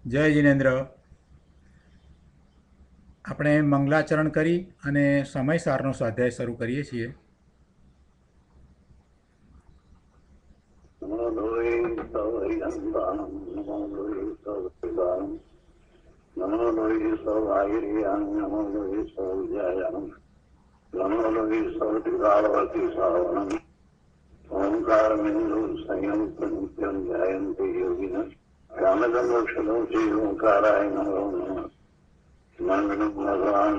જય જિનેન્દ્ર. આપણે મંગલાચરણ કરી અને સમયસારનો સ્વાધ્યાય શરૂ કરીએ છીએ. નમો લોહી સૌહરિયંતાનમ નમો લોહી સૌહરિદાનમ નમો લોહી સૌભાગિરિયાન નમો લોહી સૌજયાનમ નમો લોહી સૌતિકાળવતી સાવનમ ઓંકાર બિંદુ સંયંત નિત્યમ ધ્યાયંતિ યોગિન રામચંદ્રક્ષણોથી ઓંકારાય નમો નમઃ મંગળમ ભગવાન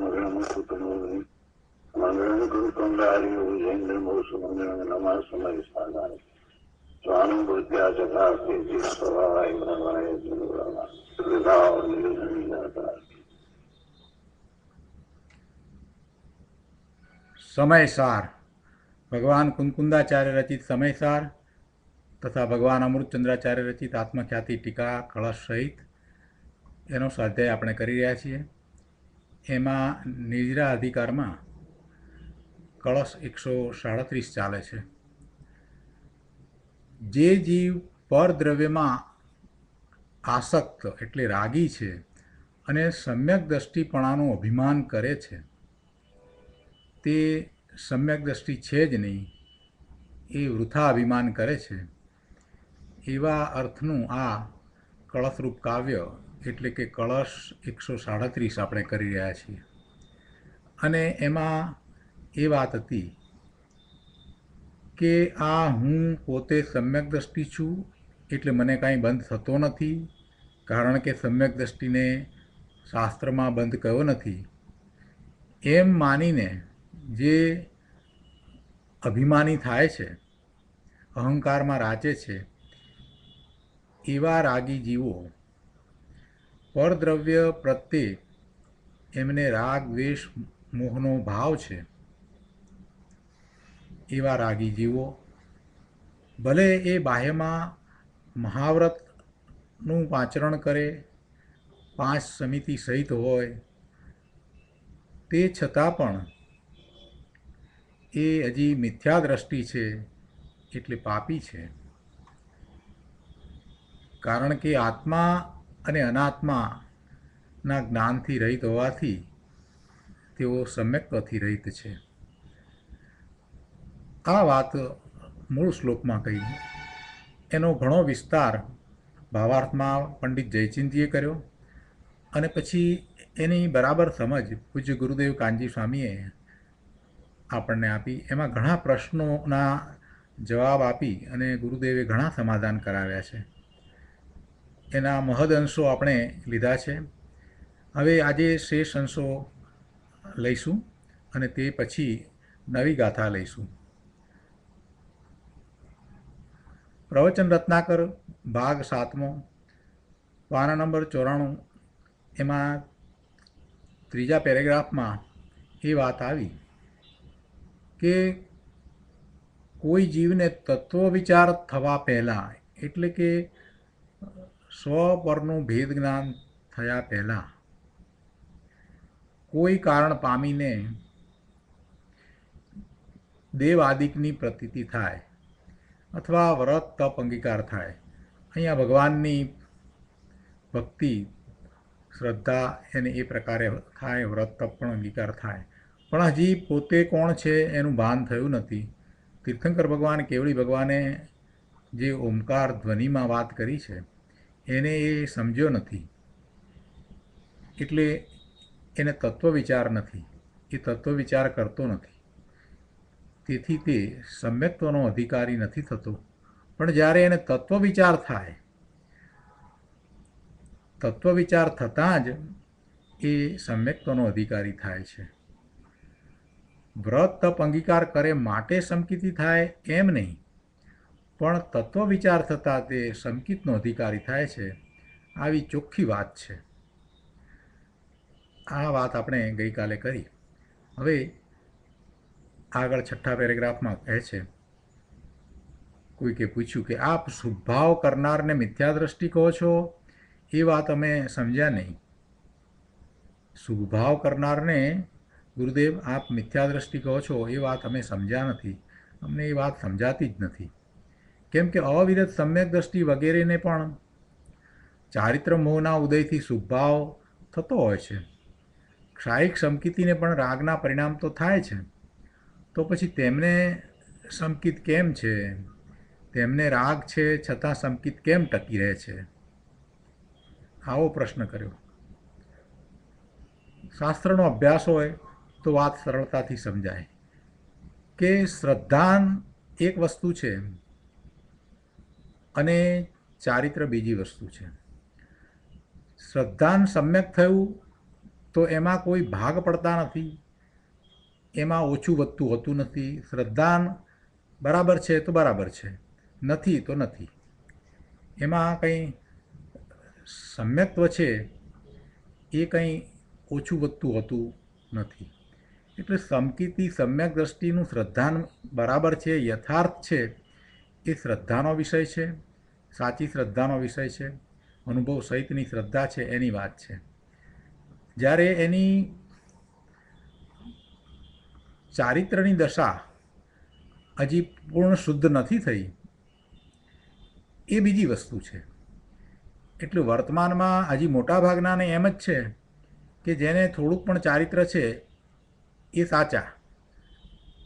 મંગળમ કુટુંબી મંગળમ કુટુંબારી જૈન્દ્રમોષ મંગળમ નમઃ સમય સાધાય સ્વામી ભૂત્યા ચકાશી સ્વભાવાય ભવાય સમયસાર ભગવાન કુંકુંદાચાર્ય રચિત સમયસાર તથા ભગવાન અમૃતચંદ્રાચાર્ય રચિત આત્મખ્યાતિ ટીકા કળશ સહિત એનો સ્વાધ્યાય આપણે કરી રહ્યા છીએ. એમાં નિજરા અધિકારમાં કળશ 137 ચાલે છે. જે જીવ પરદ્રવ્યમાં આસક્ત એટલે રાગી છે અને સમ્યક દ્રષ્ટિપણાનું અભિમાન કરે છે, તે સમ્યક દ્રષ્ટિ છે જ નહીં, એ વૃથા અભિમાન કરે છે. એવા અર્થનું આ કળશરૂપ કાવ્ય એટલે કે કળશ 137 આપણે કરી રહ્યા છીએ. અને એમાં એ વાત હતી કે આ હું પોતે સમ્યક દ્રષ્ટિ છું એટલે મને કાંઈ બંધ થતો નથી, કારણ કે સમ્યક દ્રષ્ટિને શાસ્ત્રમાં બંધ કયો નથી, એમ માનીને જે અભિમાની થાય છે, અહંકારમાં રાચે છે, એવા રાગી જીવો પરદ્રવ્ય પ્રત્યે એમને રાગ દ્વેષ મોહનો ભાવ છે, એવા રાગી જીવો ભલે એ બાહ્યમાં મહાવ્રતનું આચરણ કરે, 5 સમિતિ સહિત હોય, તે છતાં પણ એ હજી મિથ્યા દ્રષ્ટિ છે એટલે પાપી છે. કારણ કે આત્મા અને અનાત્માના જ્ઞાનથી રહિત હોવાથી તેઓ સમ્યક્ત્વથી રહિત છે. આ વાત મૂળ શ્લોકમાં કહી. એનો ઘણો વિસ્તાર ભાવાર્થમાં પંડિત જયચિંતજીએ કર્યો અને પછી એની બરાબર સમજ પૂજ્ય ગુરુદેવ કાનજી સ્વામીએ આપણને આપી. એમાં ઘણા પ્રશ્નોના જવાબ આપી અને ગુરુદેવે ઘણા સમાધાન કરાવ્યા છે. એના મહદ અંશો આપણે લીધા છે. હવે આજે શેષ અંશો લઈશું અને તે પછી નવી ગાથા લઈશું. પ્રવચન રત્નાકર ભાગ 7મો, પાના નંબર 94, એમાં 3જા પેરેગ્રાફમાં એ વાત આવી કે કોઈ જીવને તત્વ વિચાર થવા પહેલાં, એટલે કે સ્વ પરનું ભેદ જ્ઞાન થયા પહેલાં કોઈ કારણ પામીને દેવ આદિકની પ્રતીતિ થાય અથવા વ્રત તપ અંગીકાર થાય. અહીંયા ભગવાનની ભક્તિ શ્રદ્ધા એને એ પ્રકારે થાય, વ્રત તપ પણ અંગીકાર થાય, પણ હજી પોતે કોણ છે એનું ભાન થયું નથી. તીર્થંકર ભગવાન કેવળી ભગવાને જે ઓમકાર ધ્વનિમાં વાત કરી છે એને એ સમજ્યો નથી, એટલે એને તત્વ વિચાર નથી, એ તત્વ વિચાર કરતો નથી, તેથી તે સમ્યક્ત્વનો અધિકારી નથી થતો. પણ જ્યારે એને તત્વ વિચાર થાય, તત્વ વિચાર થતાં જ એ સમ્યક્ત્વનો અધિકારી થાય છે. વ્રત તપ અંગીકાર કરે માટે સંકિતિ થાય એમ નહીં, પણ તત્વ વિચાર થતાં તે સંકિતનો અધિકારી થાય છે, આવી ચોખ્ખી વાત છે. આ વાત આપણે ગઈકાલે કરી. હવે આગળ 6ઠા પેરેગ્રાફમાં કહે છે, કોઈકે પૂછ્યું કે આપ શુભભાવ કરનારને મિથ્યા દ્રષ્ટિ કહો છો, એ વાત અમે સમજ્યા નહીં. શુભભાવ કરનારને ગુરુદેવ આપ મિથ્યા દ્રષ્ટિ કહો છો એ વાત અમે સમજ્યા નથી, અમને એ વાત સમજાતી જ નથી. કેમ કે અવિરત સમ્યક દ્રષ્ટિ વગેરેને પણ ચારિત્ર મોહના ઉદયથી શુભભાવ થતો હોય છે. ક્ષાયિક સમકીતીને પણ રાગના પરિણામ તો થાય છે. તો પછી તેમને સમકિત કેમ છે? તેમને રાગ છે છતાં સમકિત કેમ ટકી રહે છે? આવો પ્રશ્ન કર્યો. શાસ્ત્રનો અભ્યાસ હોય તો વાત સરળતાથી સમજાય કે શ્રદ્ધાન એક વસ્તુ છે અને ચારિત્ર બીજી વસ્તુ છે. શ્રદ્ધાન સમ્યક થયું તો એમાં કોઈ ભાગ પડતા નથી, એમાં ઓછું વધતું હોતું નથી. શ્રદ્ધાન બરાબર છે તો બરાબર છે, નથી તો નથી. એમાં કંઈ સમ્યક્ત્વ છે એ કંઈ ઓછું વધતું હોતું નથી. એટલે સમકીતી સમ્યક દ્રષ્ટિનું શ્રદ્ધાન બરાબર છે, યથાર્થ છે, એ શ્રદ્ધાનો વિષય છે, સાચી શ્રદ્ધાનો વિષય છે, અનુભવ સહિતની શ્રદ્ધા છે એની વાત છે. જ્યારે એની ચારિત્રની દશા હજી પૂર્ણ શુદ્ધ નથી થઈ એ બીજી વસ્તુ છે. એટલે વર્તમાનમાં હજી મોટાભાગનાને એમ જ છે કે જેને થોડુંક પણ ચારિત્ર છે એ સાચા,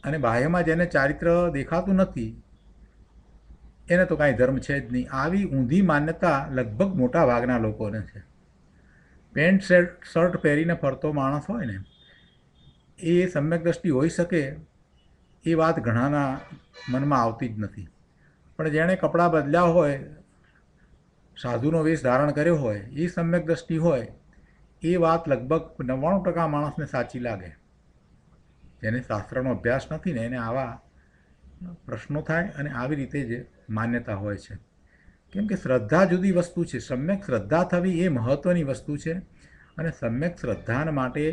અને બાહ્યમાં જેને ચારિત્ર દેખાતું નથી એને તો કાંઈ ધર્મ છે જ નહીં. આવી ઊંધી માન્યતા લગભગ મોટા ભાગના લોકોને છે. પેન્ટ શર્ટ પહેરીને ફરતો માણસ હોય ને એ સમ્યક દ્રષ્ટિ હોઈ શકે એ વાત ઘણાના મનમાં આવતી જ નથી. પણ જેણે કપડાં બદલ્યા હોય, સાધુનો વેશ ધારણ કર્યો હોય, એ સમ્યક દ્રષ્ટિ હોય એ વાત લગભગ 99% માણસને સાચી લાગે. જેને શાસ્ત્રનો અભ્યાસ નથી ને એને આવા પ્રશ્નો થાય અને આવી રીતે જ માન્યતા હોય છે. કેમ કે શ્રદ્ધા જુદી વસ્તુ છે. સમ્યક શ્રદ્ધા થવી એ મહત્ત્વની વસ્તુ છે. અને સમ્યક શ્રદ્ધા માટે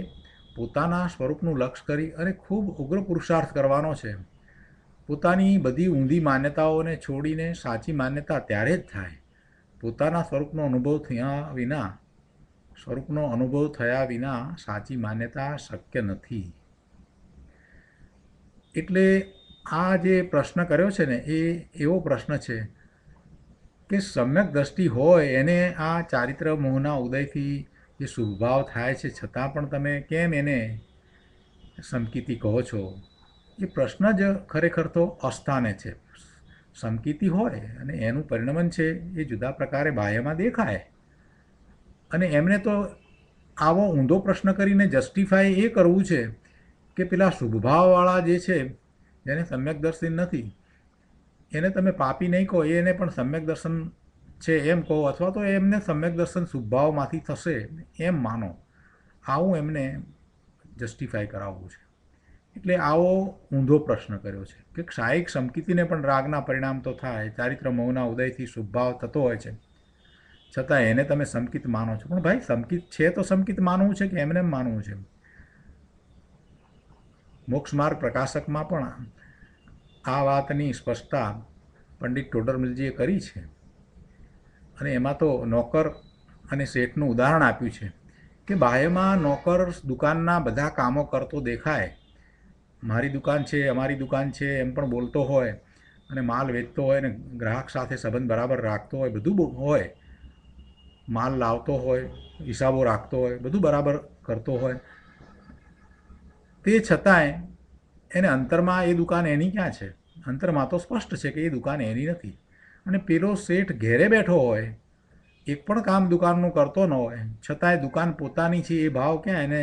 પોતાના સ્વરૂપનું લક્ષ્ય કરી અને ખૂબ ઉગ્ર પુરુષાર્થ કરવાનો છે. પોતાની બધી ઊંધી માન્યતાઓને છોડીને સાચી માન્યતા ત્યારે જ થાય. પોતાના સ્વરૂપનો અનુભવ થયા વિના સાચી માન્યતા શક્ય નથી. એટલે આ જે પ્રશ્ન કર્યો છે ને એ એવો પ્રશ્ન છે કે સમ્યક દ્રષ્ટિ હોય એને આ ચારિત્ર મોહના ઉદયથી જે શુભભાવ થાય છે છતાં પણ તમે કેમ એને સમકીતી કહો છો? એ પ્રશ્ન જ ખરેખર તો અસ્થાને છે. સમકીતી હોય અને એનું પરિણમન છે એ જુદા પ્રકારે બાહ્યમાં દેખાય, અને એમને તો આવો ઊંધો પ્રશ્ન કરીને જસ્ટિફાય એ કરવું છે કે પેલા શુભભાવવાળા જે છે જેને સમ્યક દર્શન નથી એને તમે પાપી નહીં કહો, એને પણ સમ્યક દર્શન છે એમ કહો, અથવા તો એમને સમ્યક દર્શન શુભભાવમાંથી થશે એમ માનો. આવું એમને જસ્ટિફાય કરાવવું છે. એટલે આવો ઊંધો પ્રશ્ન કર્યો છે કે ક્ષાયિક સમકીતીને પણ રાગના પરિણામ તો થાય, ચારિત્ર મોહના ઉદયથી શુભભાવ થતો હોય છે, છતાં એને તમે સમકિત માનો છો. પણ ભાઈ સમકિત છે તો સમકિત માનવું છે કે એમને માનવું છે? મોક્ષ માર્ગ પ્રકાશકમાં પણ આ વાતની સ્પષ્ટતા પંડિત ટોડરમલજીએ કરી છે. અને એમાં તો નોકર અને શેઠનું ઉદાહરણ આપ્યું છે કે બાહ્યમાં નોકર દુકાનના બધા કામો કરતો દેખાય, મારી દુકાન છે, અમારી દુકાન છે એમ પણ બોલતો હોય, અને માલ વેચતો હોય ને ગ્રાહક સાથે સંબંધ બરાબર રાખતો હોય, બધું હોય, માલ લાવતો હોય, હિસાબો રાખતો હોય, બધું બરાબર કરતો હોય, તે છતાંય એને અંતરમાં એ દુકાન એની ક્યાં છે? અંતરમાં તો સ્પષ્ટ છે કે એ દુકાન એની નથી. અને પેલો શેઠ ઘેરે બેઠો હોય, એક પણ કામ દુકાનનું કરતો ન હોય, છતાંય દુકાન પોતાની છે એ ભાવ ક્યાં એને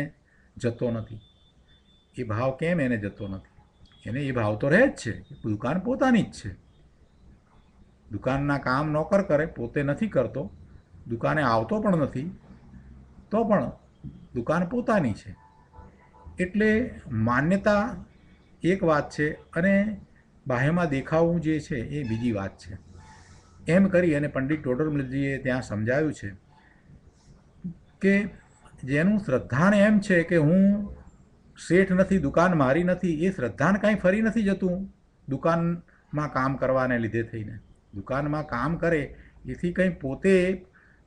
જતો નથી? એ ભાવ કેમ એને જતો નથી? એને એ ભાવ તો રહે જ છે, દુકાન પોતાની જ છે. દુકાનના કામ નોકર કરે, પોતે નથી કરતો, દુકાને આવતો પણ નથી, તો પણ દુકાન પોતાની છે. એટલે માન્યતા એક વાત છે અને બાહ્યમાં દેખાવું જે છે એ બીજી વાત છે. એમ કરી અને પંડિત ટોડરમલજીએ ત્યાં સમજાવ્યું છે કે જેનું શ્રદ્ધાન એમ છે કે હું શેઠ નથી, દુકાન મારી નથી, એ શ્રદ્ધાન કાંઈ ફરી નથી જતું દુકાનમાં કામ કરવાને લીધે થઈને. દુકાનમાં કામ કરે એથી કંઈ પોતે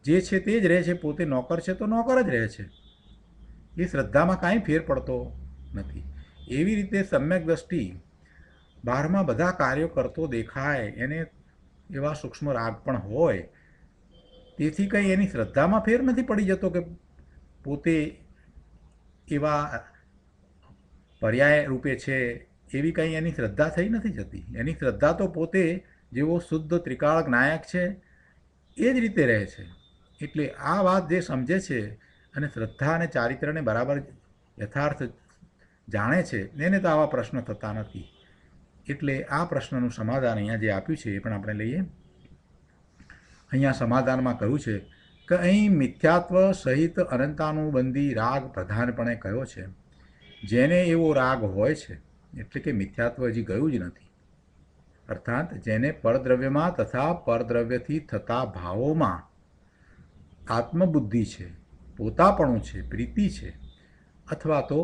જે છે તે જ રહે છે, પોતે નોકર છે તો નોકર જ રહે છે. એ શ્રદ્ધામાં કાંઈ ફેર પડતો નથી. એવી રીતે સમ્યક દ્રષ્ટિ બહારમાં બધા કાર્યો કરતો દેખાય, એને એવા સૂક્ષ્મ રાગ પણ હોય, તેથી કંઈ એની શ્રદ્ધામાં ફેર નથી પડી જતો કે પોતે એવા પર્યાય રૂપે છે એવી કંઈ એની શ્રદ્ધા થઈ નથી જતી. એની શ્રદ્ધા તો પોતે જેવો શુદ્ધ ત્રિકાળ જ્ઞાયક છે એ જ રીતે રહે છે. એટલે આ વાત જે સમજે છે અને શ્રદ્ધા અને ચારિત્રને બરાબર યથાર્થ જાણે છે એને તો આવા પ્રશ્ન થતા નથી. એટલે આ પ્રશ્નનું સમાધાન અહીંયા જે આપ્યું છે એ પણ આપણે લઈએ. અહીંયા સમાધાનમાં કહ્યું છે કે અહીં મિથ્યાત્વ સહિત અનંતાનુબંધી રાગ પ્રધાનપણે કયો છે. જેને એવો રાગ હોય છે એટલે કે મિથ્યાત્વ હજી ગયું જ નથી, અર્થાત જેને પરદ્રવ્યમાં તથા પરદ્રવ્યથી થતા ભાવોમાં આત્મબુદ્ધિ છે, પોતાપણું છે, પ્રીતિ છે, અથવા તો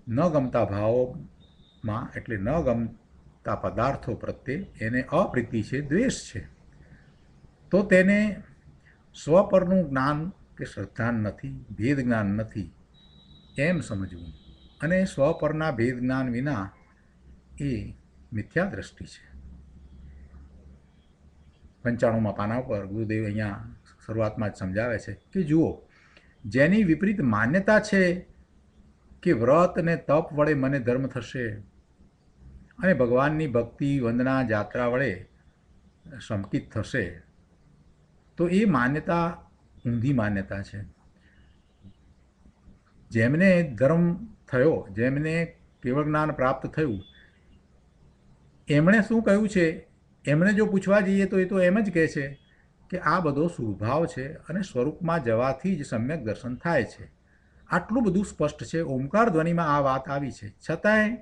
ન ગમતા ભાવોમાં એટલે ન ગમતા પદાર્થો પ્રત્યે એને અપ્રીતિ છે, દ્વેષ છે, તો તેને સ્વપરનું જ્ઞાન કે શ્રદ્ધા નથી, ભેદ જ્ઞાન નથી એમ સમજવું. અને સ્વપરના ભેદ જ્ઞાન વિના એ મિથ્યા દ્રષ્ટિ છે. 95માં પાના ઉપર ગુરુદેવ અહીંયા શરૂઆતમાં જ સમજાવે છે કે જુઓ, જેની વિપરીત માન્યતા છે કે વ્રત અને તપ વડે મને ધર્મ થશે અને ભગવાનની ભક્તિ વંદના જાત્રા વડે સંકિત થશે, તો એ માન્યતા ઊંધી માન્યતા છે. જેમને ધર્મ થયો, જેમને કેવળ જ્ઞાન પ્રાપ્ત થયું, એમણે શું કહ્યું છે? એમણે જો પૂછવા જઈએ તો એ તો એમ જ કહે છે કે આ બધો સ્વભાવ છે અને સ્વરૂપમાં જવાથી જ સમ્યક દર્શન થાય છે. આટલું બધું સ્પષ્ટ છે. ઓમકાર ધ્વનિમાં આ વાત આવી છે, છતાંય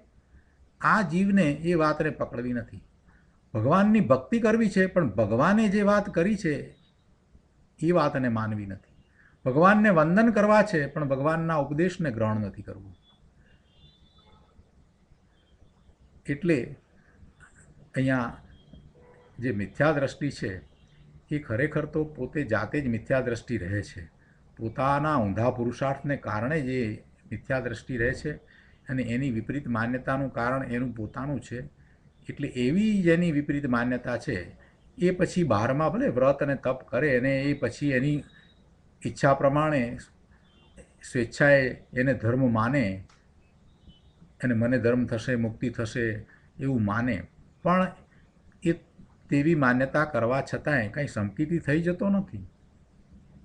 આ જીવને એ વાતને પકડવી નથી. ભગવાનની ભક્તિ કરવી છે, પણ ભગવાને જે વાત કરી છે એ વાતને માનવી નથી. ભગવાનને વંદન કરવા છે, પણ ભગવાનના ઉપદેશને ગ્રહણ નથી કરવું. એટલે અહીંયા જે મિથ્યા દ્રષ્ટિ છે એ ખરેખર તો પોતે જાતે જ મિથ્યા દ્રષ્ટિ રહે છે. પોતાના ઊંધા પુરુષાર્થને કારણે જે મિથ્યા દ્રષ્ટિ રહે છે અને એની વિપરીત માન્યતાનું કારણ એનું પોતાનું છે. એટલે એવી જેની વિપરીત માન્યતા છે એ પછી બહારમાં ભલે વ્રત અને તપ કરે અને એ પછી એની ઈચ્છા પ્રમાણે સ્વેચ્છાએ એને ધર્મ માને અને મને ધર્મ થશે, મુક્તિ થશે એવું માને, પણ એ તેવી માન્યતા કરવા છતાંય કંઈ સંકિતી થઈ જતો નથી.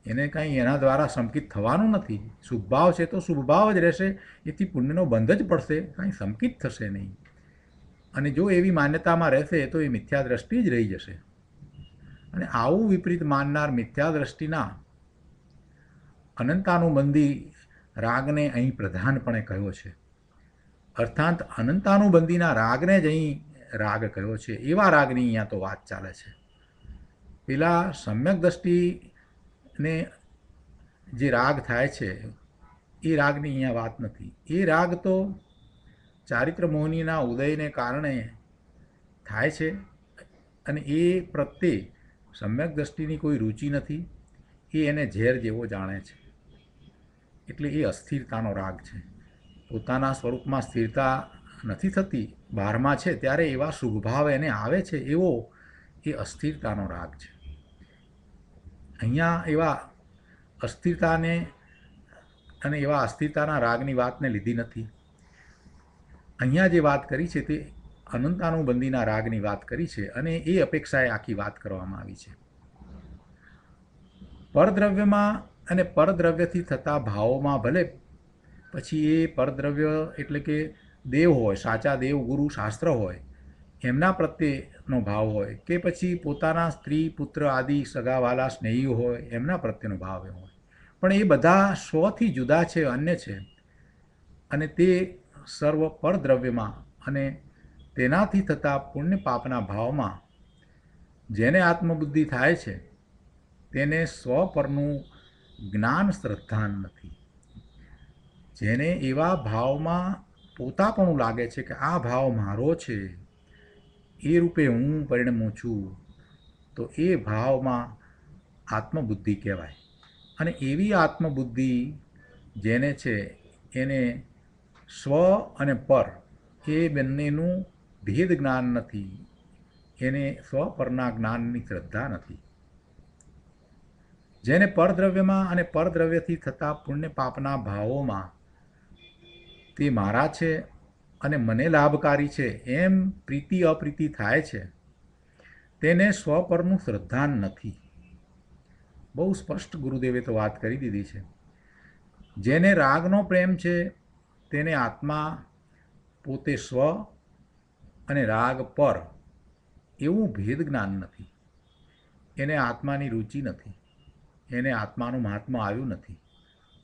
એને કંઈ એના દ્વારા સંકિત થવાનું નથી. શુભભાવ છે તો શુભભાવ જ રહેશે, એથી પુણ્યનો બંધ જ પડશે, કંઈ સંકિત થશે નહીં. અને જો એવી માન્યતામાં રહેશે તો એ મિથ્યા દ્રષ્ટિ જ રહી જશે. અને આવું વિપરીત માનનાર મિથ્યા દ્રષ્ટિના અનંતાનુબંધી રાગને અહીં પ્રધાનપણે કહ્યો છે. અર્થાત અનંતાનુબંધીના રાગને જ અહીં રાગ કહ્યો છે. એવા રાગની અહીંયા તો વાત ચાલે છે. પેલા સમ્યક દ્રષ્ટિને જે રાગ થાય છે એ રાગની અહીંયા વાત નથી. એ રાગ તો ચારિત્ર મોહિનીના ઉદયને કારણે થાય છે અને એ પ્રત્યે સમ્યક દ્રષ્ટિની કોઈ રુચિ નથી. એ એને ઝેર જેવો જાણે છે. એટલે એ અસ્થિરતાનો રાગ છે. પોતાના સ્વરૂપમાં સ્થિરતા નથી થતી, બહારમાં છે ત્યારે એવા શુભભાવ એને આવે છે, એવો એ અસ્થિરતાનો રાગ છે. અહીંયા એવા અસ્થિરતાને અને એવા અસ્થિરતાના રાગની વાતને લીધી નથી. અહીંયા જે વાત કરી છે તે અનંતાનુબંધીના રાગની વાત કરી છે અને એ અપેક્ષાએ આખી વાત કરવામાં આવી છે. પરદ્રવ્યમાં અને પરદ્રવ્યથી થતા ભાવોમાં ભલે પછી એ પરદ્રવ્ય એટલે કે દેવ હોય, સાચા દેવ ગુરુ શાસ્ત્ર હોય, એમના પ્રત્યેનો ભાવ હોય કે પછી પોતાના સ્ત્રી પુત્ર આદિ સગાવાલા સ્નેહીઓ હોય એમના પ્રત્યેનો ભાવ હોય, પણ એ બધા સ્વથી જુદા છે, અન્ય છે અને તે સર્વ પરદ્રવ્યમાં અને તેનાથી થતા પુણ્ય પાપના ભાવમાં જેને આત્મબુદ્ધિ થાય છે તેને સ્વ પરનું જ્ઞાન શ્રદ્ધાન નથી. જેને એવા ભાવમાં પોતાપણું લાગે છે કે આ ભાવ મારો છે, એ રૂપે હું પરિણમું છું, તો એ ભાવમાં આત્મબુદ્ધિ કહેવાય. અને એવી આત્મબુદ્ધિ જેને છે એને સ્વ અને પર એ બંનેનું ભેદ જ્ઞાન નથી, એને સ્વ પરના જ્ઞાનની શ્રદ્ધા નથી. જેને પરદ્રવ્યમાં અને પરદ્રવ્યથી થતા પુણ્ય પાપના ભાવોમાં તે મારા છે અને મને લાભકારી છે એમ પ્રીતિ અપ્રીતિ થાય છે, તેને સ્વ પરનું શ્રદ્ધાન નથી. બહુ સ્પષ્ટ ગુરુદેવે તો વાત કરી દીધી છે. જેને રાગનો પ્રેમ છે તેને આત્મા પોતે સ્વ અને રાગ પર એવું ભેદ જ્ઞાન નથી. એને આત્માની રુચિ નથી, એને આત્માનું મહાત્મા આવ્યું નથી.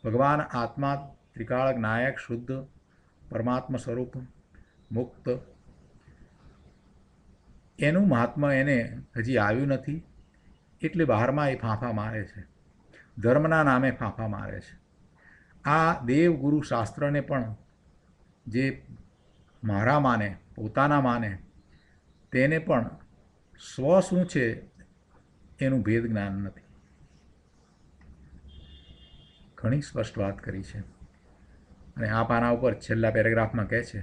ભગવાન આત્મા ત્રિકાળક નાયક શુદ્ધ પરમાત્મા સ્વરૂપ મુક્ત, એનું મહાત્મા એને હજી આવ્યું નથી. એટલે બહારમાં એ ફાંફા મારે છે, ધર્મના નામે ફાંફા મારે છે. આ દેવગુરુ શાસ્ત્રને પણ જે મારા માને, પોતાના માને, તેને પણ સ્વ શું છે એનું ભેદ જ્ઞાન નથી. ઘણી સ્પષ્ટ વાત કરી છે. અને આ પાના ઉપર છેલ્લા પેરેગ્રાફમાં કહે છે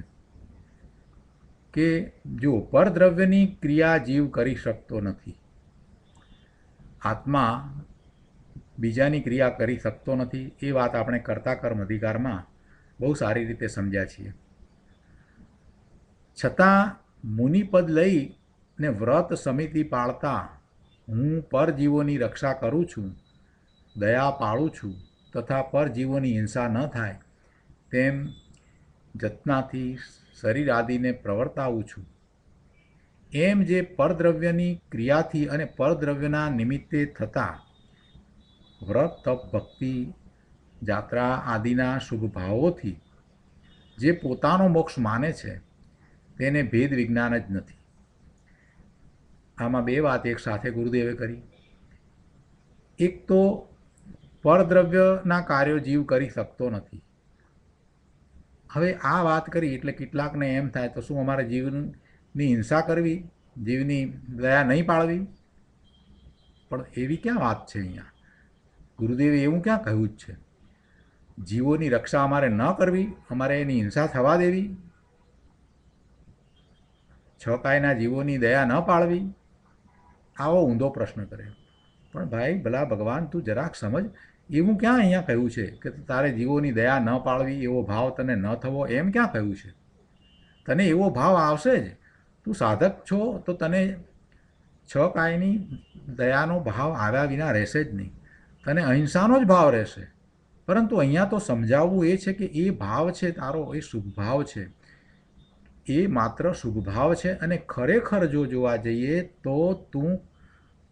કે જો પરદ્રવ્યની ક્રિયા જીવ કરી શકતો નથી, આત્મા બીજાની ક્રિયા કરી શકતો નથી, એ વાત આપણે કર્તા કર્મ અધિકારમાં બહુ સારી રીતે સમજ્યા છીએ. છતાં મુનિપદ લઈને વ્રત સમિતિ પાળતા હું પરજીવોની રક્ષા કરું છું, દયા પાળું છું તથા પરજીવોની હિંસા ન થાય તેમ જતનાથી શરીર આદિને પ્રવર્તાવું છું. એમ જે પરદ્રવ્યની ક્રિયાથી અને પરદ્રવ્યના નિમિત્તે થતા વ્રત તપ ભક્તિ જાત્રા આદિના શુભ ભાવોથી જે પોતાનો મોક્ષ માને છે તેને ભેદ વિજ્ઞાન જ નથી. આમાં બે વાત એક સાથે ગુરુદેવે કરી. એક તો પરદ્રવ્યના કાર્યો જીવ કરી શકતો નથી. હવે આ વાત કરી એટલે કેટલાકને એમ થાય તો શું અમારે જીવની હિંસા કરવી, જીવની દયા નહીં પાળવી? પણ એવી ક્યાં વાત છે? અહીંયા ગુરુદેવે એવું ક્યાં કહ્યું જ છે? જીવોની રક્ષા અમારે ન કરવી, અમારે એની હિંસા થવા દેવી, છ કાયના જીવોની દયા ન પાળવી? આવો ઊંધો પ્રશ્ન કરે. પણ ભાઈ ભલા ભગવાન, તું જરાક સમજ, એવું ક્યાં અહીંયા કહ્યું છે કે તારે જીવોની દયા ન પાળવી, એવો ભાવ તને ન થવો, એમ ક્યાં કહ્યું છે? તને એવો ભાવ આવશે જ. તું સાધક છો તો તને છ કાયની દયાનો ભાવ આવ્યા વિના રહેશે જ નહીં, તને અહિંસાનો જ ભાવ રહેશે. પરંતુ અહીંયા તો સમજાવવું એ છે કે એ ભાવ છે તારો, એ શુભ ભાવ છે, એ માત્ર શુભ ભાવ છે. અને ખરેખર જો જોવા જઈએ તો તું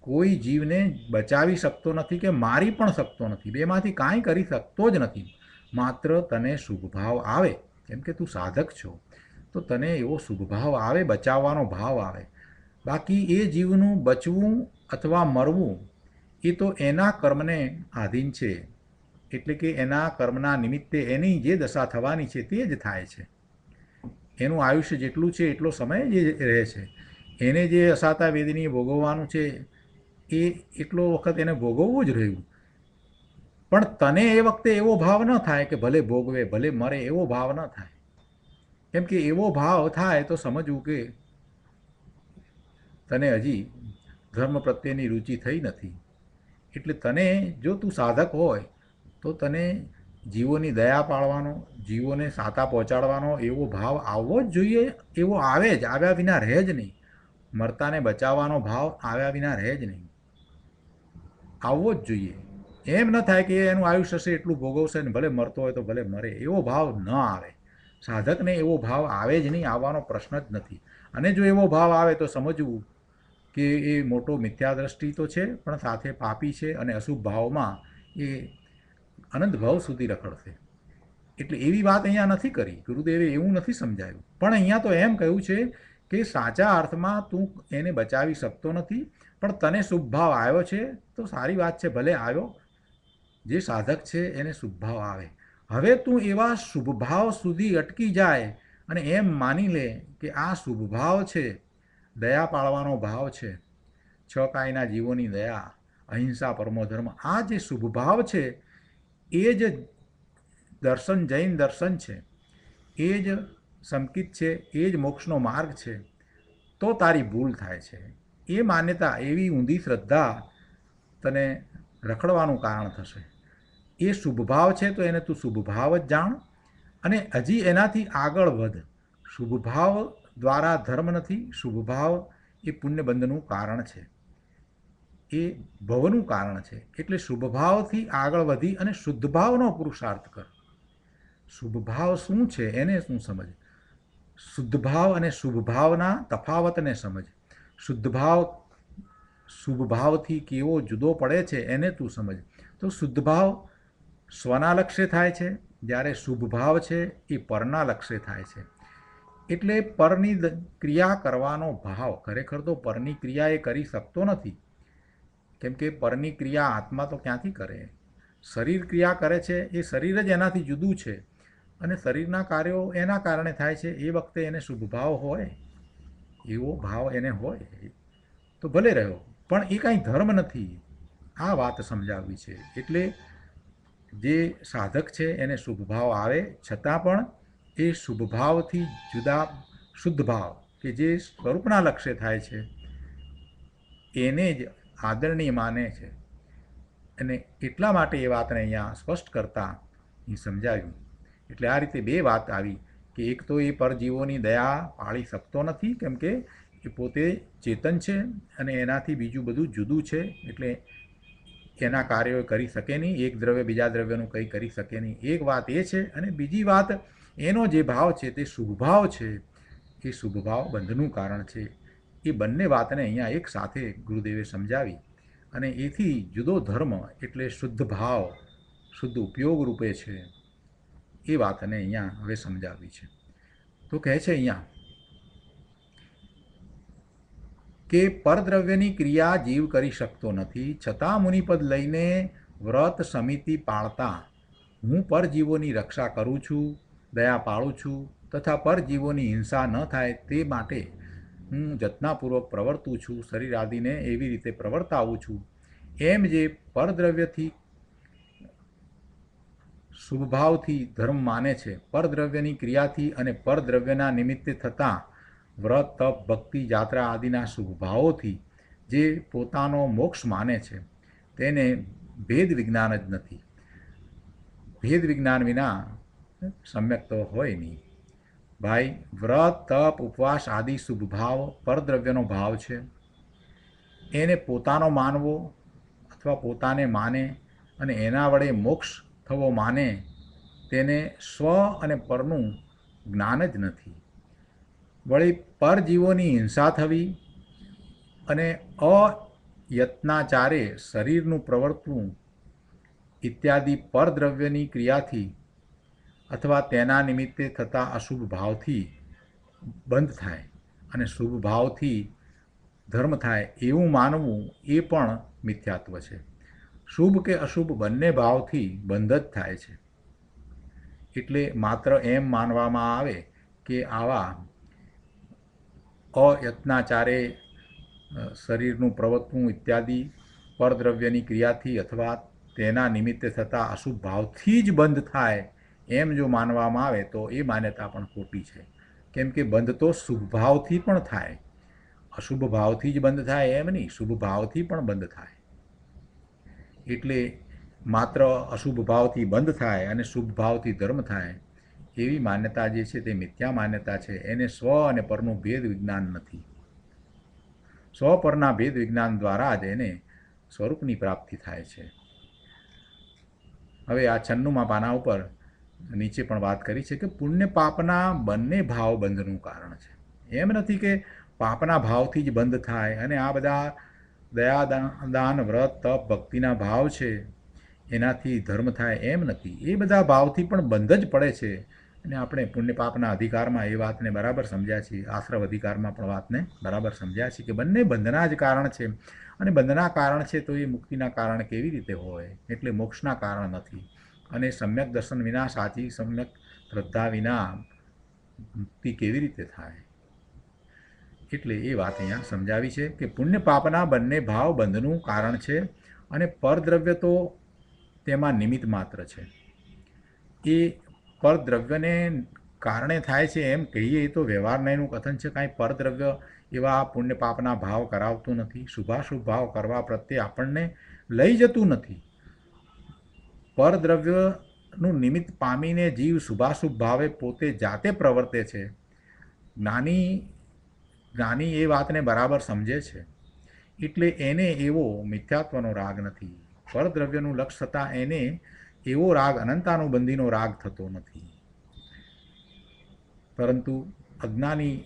કોઈ જીવને બચાવી શકતો નથી કે મારી પણ શકતો નથી, બેમાંથી કાંઈ કરી શકતો જ નથી. માત્ર તને શુભ ભાવ આવે, કેમ કે તું સાધક છો તો તને એવો શુભ ભાવ આવે, બચાવવાનો ભાવ આવે. બાકી એ જીવનું બચવું અથવા મરવું એ તો એના કર્મને આધીન છે. એટલે કે એના કર્મના નિમિત્તે એની જે દશા થવાની છે તે જ થાય છે. એનું આયુષ્ય જેટલું છે એટલો સમય જ રહે છે. એને જે અસાતા વેદની ભોગવવાનું છે એ એટલો વખત એને ભોગવવું જ રહ્યું. પણ તને એ વખતે એવો ભાવ ન થાય કે ભલે ભોગવે ભલે મરે, એવો ભાવ ન થાય. કેમ કે એવો ભાવ થાય તો સમજવું કે તને હજી ધર્મ પ્રત્યેની રુચિ થઈ નથી. એટલે તને જો તું સાધક હોય તો તને જીવોની દયા પાળવાનો, જીવોને સાતા પહોંચાડવાનો એવો ભાવ આવવો જ જોઈએ. એવો આવે જ, આવ્યા વિના રહે જ નહીં. મરતાને બચાવવાનો ભાવ આવ્યા વિના રહે જ નહીં, આવવો જ જોઈએ. એમ ન થાય કે એનું આયુષ્ય છે એટલું ભોગવશે ને ભલે મરતો હોય તો ભલે મરે, એવો ભાવ ન આવે. સાધકને એવો ભાવ આવે જ નહીં, આવવાનો પ્રશ્ન જ નથી. અને જો એવો ભાવ આવે તો સમજવું કે એ મોટો મિથ્યા દ્રષ્ટિ તો છે પણ સાથે પાપી છે અને અશુભ ભાવમાં એ અનંત ભાવ સુધી રખડશે. એટલે એવી વાત અહીંયા નથી કરી, ગુરુદેવે એવું નથી સમજાયું. પણ અહીંયા તો એમ કહ્યું છે કે સાચા અર્થમાં તું એને બચાવી શકતો નથી, પણ તને શુભ ભાવ આવ્યો છે તો સારી વાત છે, ભલે આવ્યો. જે સાધક છે એને શુભ ભાવ આવે. હવે તું એવા શુભ ભાવ સુધી અટકી જાય અને એમ માની લે કે આ શુભ ભાવ છે, દયા પાળવાનો ભાવ છે, છ કાયના જીવોની દયા, અહિંસા પરમો ધર્મ, આ જે શુભ ભાવ છે એ જ દર્શન, જૈન દર્શન છે, એ જ સંકિત છે, એ જ મોક્ષનો માર્ગ છે, તો તારી ભૂલ થાય છે. એ માન્યતા, એવી ઊંધી શ્રદ્ધા તને રખડવાનું કારણ થશે. એ શુભ ભાવ છે તો એને તું શુભ ભાવ જ જાણ અને હજી એનાથી આગળ વધ. શુભ ભાવ દ્વારા ધર્મ નથી, શુભ ભાવ એ પુણ્યબંધનું કારણ છે, એ ભવનું કારણ છે. એટલે શુભ ભાવથી આગળ વધી અને શુદ્ધ ભાવનો પુરુષાર્થ કર. શુભ ભાવ શું છે એને શું સમજ. શુદ્ધ ભાવ અને શુભ ભાવના તફાવતને સમજ. શુદ્ધ ભાવ શુભ ભાવથી કેવો જુદો પડે છે એને તું સમજ. તો શુદ્ધ ભાવ સ્વના લક્ષ્ય થાય છે, જ્યારે શુભ ભાવ છે એ પરના લક્ષ્ય થાય છે. એટલે પરની ક્રિયા કરવાનો ભાવ, ખરેખર તો પરની ક્રિયા એ કરી શકતો નથી, કેમ કે પરની ક્રિયા આત્મા તો ક્યાંથી કરે. શરીર ક્રિયા કરે છે, એ શરીર જ એનાથી જુદું છે અને શરીરના કાર્યો એના કારણે થાય છે. એ વખતે એને શુભ ભાવ હોય, એવો ભાવ એને હોય તો ભલે રહ્યો, પણ એ કાંઈ ધર્મ નથી. આ વાત સમજાવવી છે. એટલે જે સાધક છે એને શુભ ભાવ આવે છતાં પણ એ શુભ ભાવથી જુદા શુદ્ધ ભાવ કે જે સ્વરૂપના લક્ષ્ય થાય છે એને જ આદરણીય માને છે. અને એટલા માટે એ વાતને અહીંયા સ્પષ્ટ કરતાં એ સમજાવ્યું. એટલે આ રીતે બે વાત આવી કે એક તો એ પરજીવોની દયા પાળી શકતો નથી, કેમ કે એ પોતે ચેતન છે અને એનાથી બીજું બધું જુદું છે, એટલે એના કાર્યો કરી શકે નહીં. એક દ્રવ્ય બીજા દ્રવ્યનું કંઈ કરી શકે નહીં. એક વાત એ છે. અને બીજી વાત, એનો જે ભાવ છે તે શુભ ભાવ છે, એ શુભ ભાવ બંધનું કારણ છે. એ બંને વાતને અહીંયા એક સાથે ગુરુદેવે સમજાવી અને એથી જુદો ધર્મ એટલે શુદ્ધ ભાવ, શુદ્ધ ઉપયોગ રૂપે છે, એ વાતને અહીંયા હવે સમજાવી છે. તો કહે છે અહીંયા કે પરદ્રવ્યની ક્રિયા જીવ કરી શકતો નથી, છતાં મુનિપદ લઈને વ્રત સમિતિ પાળતા હું પરજીવોની રક્ષા કરું છું, દયા પાળું છું તથા પરજીવોની હિંસા ન થાય તે માટે હું જતનાપૂર્વક પ્રવર્તું છું, શરીર આદિને એવી રીતે પ્રવર્તાવું છું. એમ જે પરદ્રવ્યથી શુભભાવથી ધર્મ માને છે, પરદ્રવ્યની ક્રિયાથી અને પરદ્રવ્યના નિમિત્તે થતાં વ્રત તપ ભક્તિ જાત્રા આદિના શુભભાવોથી જે પોતાનો મોક્ષ માને છે તેને ભેદ વિજ્ઞાન જ નથી. ભેદ વિજ્ઞાન વિના સમ્યક તો હોય નહીં. ભાઈ, વ્રત તપ ઉપવાસ આદિ શુભભાવ પરદ્રવ્યનો ભાવ છે. એને પોતાનો માનવો અથવા પોતાને માને અને એના વડે મોક્ષ થવો માને તેને સ્વ અને પરનું જ્ઞાન જ નથી. વળી પરજીવોની હિંસા થવી અને અયત્નાચારે શરીરનું પ્રવર્તવું ઇત્યાદિ પરદ્રવ્યની ક્રિયાથી અથવા તેના નિમિત્તે થતા અશુભ ભાવથી બંધ થાય અને શુભ ભાવથી ધર્મ થાય એવું માનવું એ પણ મિથ્યાત્વ છે. શુભ કે અશુભ બંને ભાવથી બંધ જ થાય છે. એટલે માત્ર એમ માનવામાં આવે કે આવા અયત્નાચારે શરીરનું પ્રવર્તવું ઇત્યાદિ પરદ્રવ્યની ક્રિયાથી અથવા તેના નિમિત્તે થતા અશુભ ભાવથી જ બંધ થાય, એમ જો માનવામાં આવે તો એ માન્યતા પણ ખોટી છે. કેમ કે બંધ તો શુભ ભાવથી પણ થાય, અશુભ ભાવથી જ બંધ થાય એમ નહીં, શુભ ભાવથી પણ બંધ થાય. એટલે માત્ર અશુભ ભાવથી બંધ થાય અને શુભ ભાવથી ધર્મ થાય એવી માન્યતા જે છે તે મિથ્યા માન્યતા છે. એને સ્વ અને પરનું ભેદ વિજ્ઞાન નથી. સ્વ પરના ભેદ વિજ્ઞાન દ્વારા જ એને સ્વરૂપની પ્રાપ્તિ થાય છે. હવે આ 96મા પાના ઉપર નીચે પણ વાત કરી છે કે પુણ્ય પાપના બંને ભાવ બંધનું કારણ છે. એમ નથી કે પાપના ભાવથી જ બંધ થાય અને આ બધા દયા દાન વ્રત તપ ભક્તિના ભાવ છે એનાથી ધર્મ થાય, એમ નથી. એ બધા ભાવથી પણ બંધ જ પડે છે. અને આપણે પુણ્ય પાપના અધિકારમાં એ વાતને બરાબર સમજ્યા છીએ, આશ્રવ અધિકારમાં પણ વાતને બરાબર સમજ્યા છીએ કે બંને બંધના જ કારણ છે. અને બંધના કારણ છે તો એ મુક્તિના કારણ કેવી રીતે હોય? એટલે મોક્ષના કારણ નથી. અને સમ્યક દર્શન વિના, સાચી સમ્યક શ્રદ્ધા વિના મુક્તિ કેવી રીતે થાય? એટલે એ વાત અહીંયા સમજાવી છે કે પુણ્ય પાપના બંને ભાવ બંધનું કારણ છે અને પરદ્રવ્ય તો તેમાં નિમિત્ત માત્ર છે. એ પરદ્રવ્યને કારણે થાય છે એમ કહીએ તો વ્યવહારના એનું કથન છે. કાંઈ પરદ્રવ્ય એવા પુણ્ય પાપના ભાવ કરાવતું નથી. શુભાશુભ ભાવ કરવા પ્રત્યે આપણને લઈ જતું નથી. પરદ્રવ્યનું નિમિત્ત પામીને જીવ શુભાશુભ ભાવે પોતે જાતે પ્રવર્તે છે. જ્ઞાની એ વાતને બરાબર સમજે છે, એટલે એને એવો મિથ્યાત્વનો રાગ નથી. પરદ્રવ્યનું લક્ષ થતાં એને એવો રાગ અનંતાનુબંધીનો રાગ થતો નથી. પરંતુ અજ્ઞાની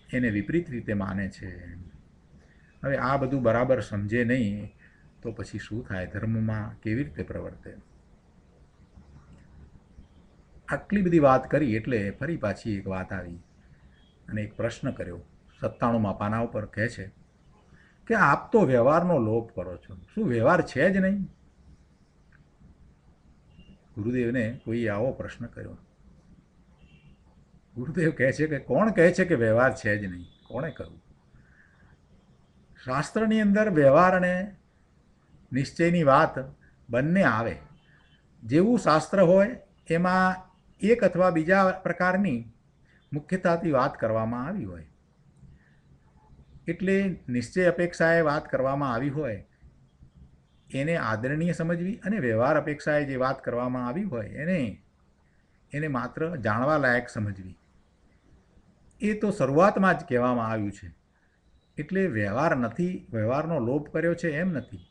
એને વિપરીત રીતે માને છે. હવે આ બધું બરાબર સમજે નહીં તો પછી શું થાય? ધર્મમાં કેવી રીતે પ્રવર્તે? આટલી બધી વાત કરી એટલે ફરી પાછી એક વાત આવી અને એક પ્રશ્ન કર્યો. 97માં પાના ઉપર કહે છે કે આપ તો વ્યવહારનો લોપ કરો છો, શું વ્યવહાર છે જ નહીં? ગુરુદેવને કોઈ આવો પ્રશ્ન કર્યો. ગુરુદેવ કહે છે કે કોણ કહે છે કે વ્યવહાર છે જ નહીં? કોણે કહ્યું? શાસ્ત્રની અંદર વ્યવહાર અને નિશ્ચયની વાત બંને આવે. જેવું શાસ્ત્ર હોય એમાં એક અથવા બીજા પ્રકારની મુખ્યતાથી વાત કરવામાં આવી હોય, એટલે નિશ્ચય અપેક્ષાએ વાત કરવામાં આવી હોય એને આદરણીય સમજવી, અને વ્યવહાર અપેક્ષાએ જે વાત કરવામાં આવી હોય એને માત્ર જાણવા લાયક સમજવી. એ તો શરૂઆતમાં જ કહેવામાં આવ્યું છે. એટલે વ્યવહાર નથી, વ્યવહારનો લોપ કર્યો છે એમ નથી.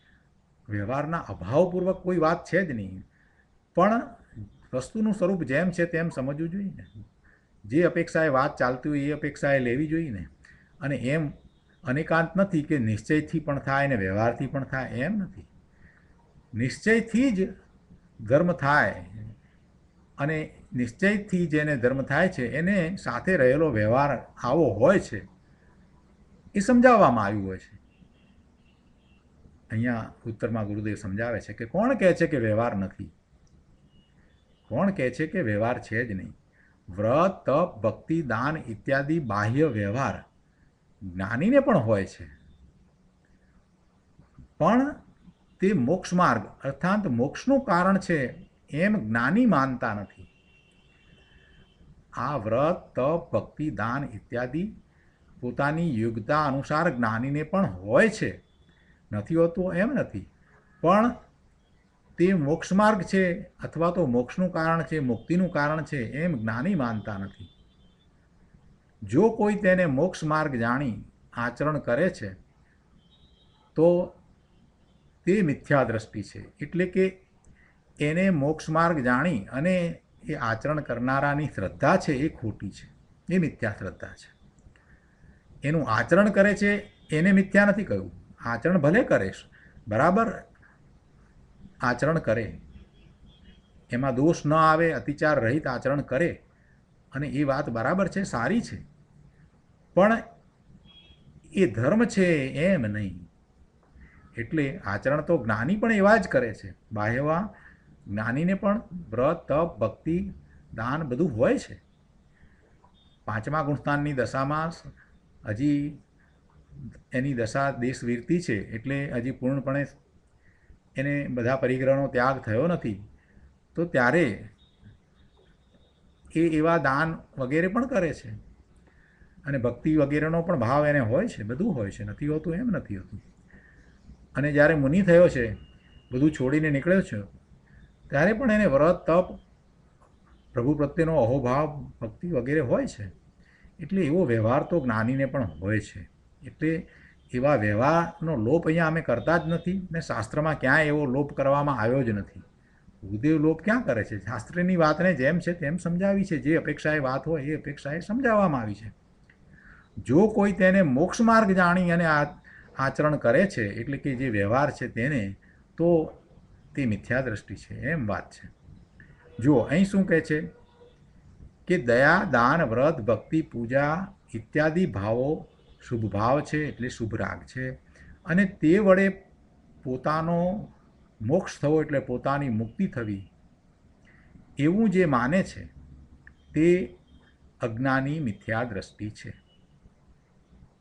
વ્યવહારના અભાવપૂર્વક કોઈ વાત છે જ નહીં, પણ વસ્તુનું સ્વરૂપ જેમ છે તેમ સમજવું જોઈએ ને. જે અપેક્ષાએ વાત ચાલતી હોય એ અપેક્ષાએ લેવી જોઈએ ને. અને એમ અનેકાંત નથી કે નિશ્ચયથી પણ થાય ને વ્યવહારથી પણ થાય, એમ નથી. નિશ્ચયથી જ ધર્મ થાય, અને નિશ્ચયથી જેને ધર્મ થાય છે એને સાથે રહેલો વ્યવહાર આવો હોય છે એ સમજાવવામાં આવ્યું હોય છે. અહીંયા ઉત્તરમાં ગુરુદેવ સમજાવે છે કે કોણ કહે છે કે વ્યવહાર નથી? કોણ કહે છે કે વ્યવહાર છે જ નહીં? વ્રત, તપ, ભક્તિ, દાન ઇત્યાદિ બાહ્ય વ્યવહાર જ્ઞાનીને પણ હોય છે, પણ તે મોક્ષ માર્ગ અર્થાત મોક્ષનું કારણ છે એમ જ્ઞાની માનતા નથી. આ વ્રત, તપ, ભક્તિ, દાન ઇત્યાદિ પોતાની યોગ્યતા અનુસાર જ્ઞાનીને પણ હોય છે, નથી હોતું એમ નથી, પણ તે મોક્ષ માર્ગ છે અથવા તો મોક્ષનું કારણ છે, મુક્તિનું કારણ છે એમ જ્ઞાની માનતા નથી. જો કોઈ તેને મોક્ષ માર્ગ જાણી આચરણ કરે છે તો તે મિથ્યા દ્રષ્ટિ છે. એટલે કે એને મોક્ષ માર્ગ જાણી અને એ આચરણ કરનારાની શ્રદ્ધા છે એ ખોટી છે, એ મિથ્યા શ્રદ્ધા છે. એનું આચરણ કરે છે એને મિથ્યા નથી કહ્યું. આચરણ ભલે કરે, બરાબર આચરણ કરે, એમાં દોષ ન આવે, અતિચાર રહિત આચરણ કરે, અને એ વાત બરાબર છે, સારી છે, પણ એ ધર્મ છે એમ નહીં. એટલે આચરણ તો જ્ઞાની પણ એવા જ કરે છે. બાહ્યવા જ્ઞાનીને પણ વ્રત, તપ, ભક્તિ, દાન બધું હોય છે. 5મા ગુણસ્થાનની દશામાં હજી એની દશા દેશવીરતી છે, એટલે હજી પૂર્ણપણે એને બધા પરિગ્રહનો ત્યાગ થયો નથી. તો ત્યારે એ એવા દાન વગેરે પણ કરે છે, અને ભક્તિ વગેરેનો પણ ભાવ એને હોય છે, બધું હોય છે, નથી હોતું એમ નથી હોતું. અને જ્યારે મુનિ થયો છે, બધું છોડીને નીકળ્યો છે, ત્યારે પણ એને વ્રત, તપ, પ્રભુ પ્રત્યેનો અહોભાવ, ભક્તિ વગેરે હોય છે. એટલે એવો વ્યવહાર તો જ્ઞાનીને પણ હોય છે. એટલે એવા વ્યવહારનો લોપ અહીંયા અમે કરતા જ નથી, ને શાસ્ત્રમાં ક્યાંય એવો લોપ કરવામાં આવ્યો જ નથી. ગુરુદેવ લોપ ક્યાં કરે છે? શાસ્ત્રની વાતને જેમ છે તેમ સમજાવી છે. જે અપેક્ષાએ વાત હોય એ અપેક્ષાએ સમજાવવામાં આવી છે. જો કોઈ તેને મોક્ષ માર્ગ જાણી અને આચરણ કરે છે, એટલે કે જે વ્યવહાર છે તેને, તો તે મિથ્યા દ્રષ્ટિ છે એમ વાત છે. જુઓ અહીં શું કહે છે કે દયા, દાન, વ્રત, ભક્તિ, પૂજા ઇત્યાદિ ભાવો શુભ ભાવ છે, એટલે શુભ રાગ છે, અને તે વડે પોતાનો મોક્ષ થવો એટલે પોતાની મુક્તિ થવી એવું જે માને છે તે અજ્ઞાની મિથ્યા દ્રષ્ટિ છે.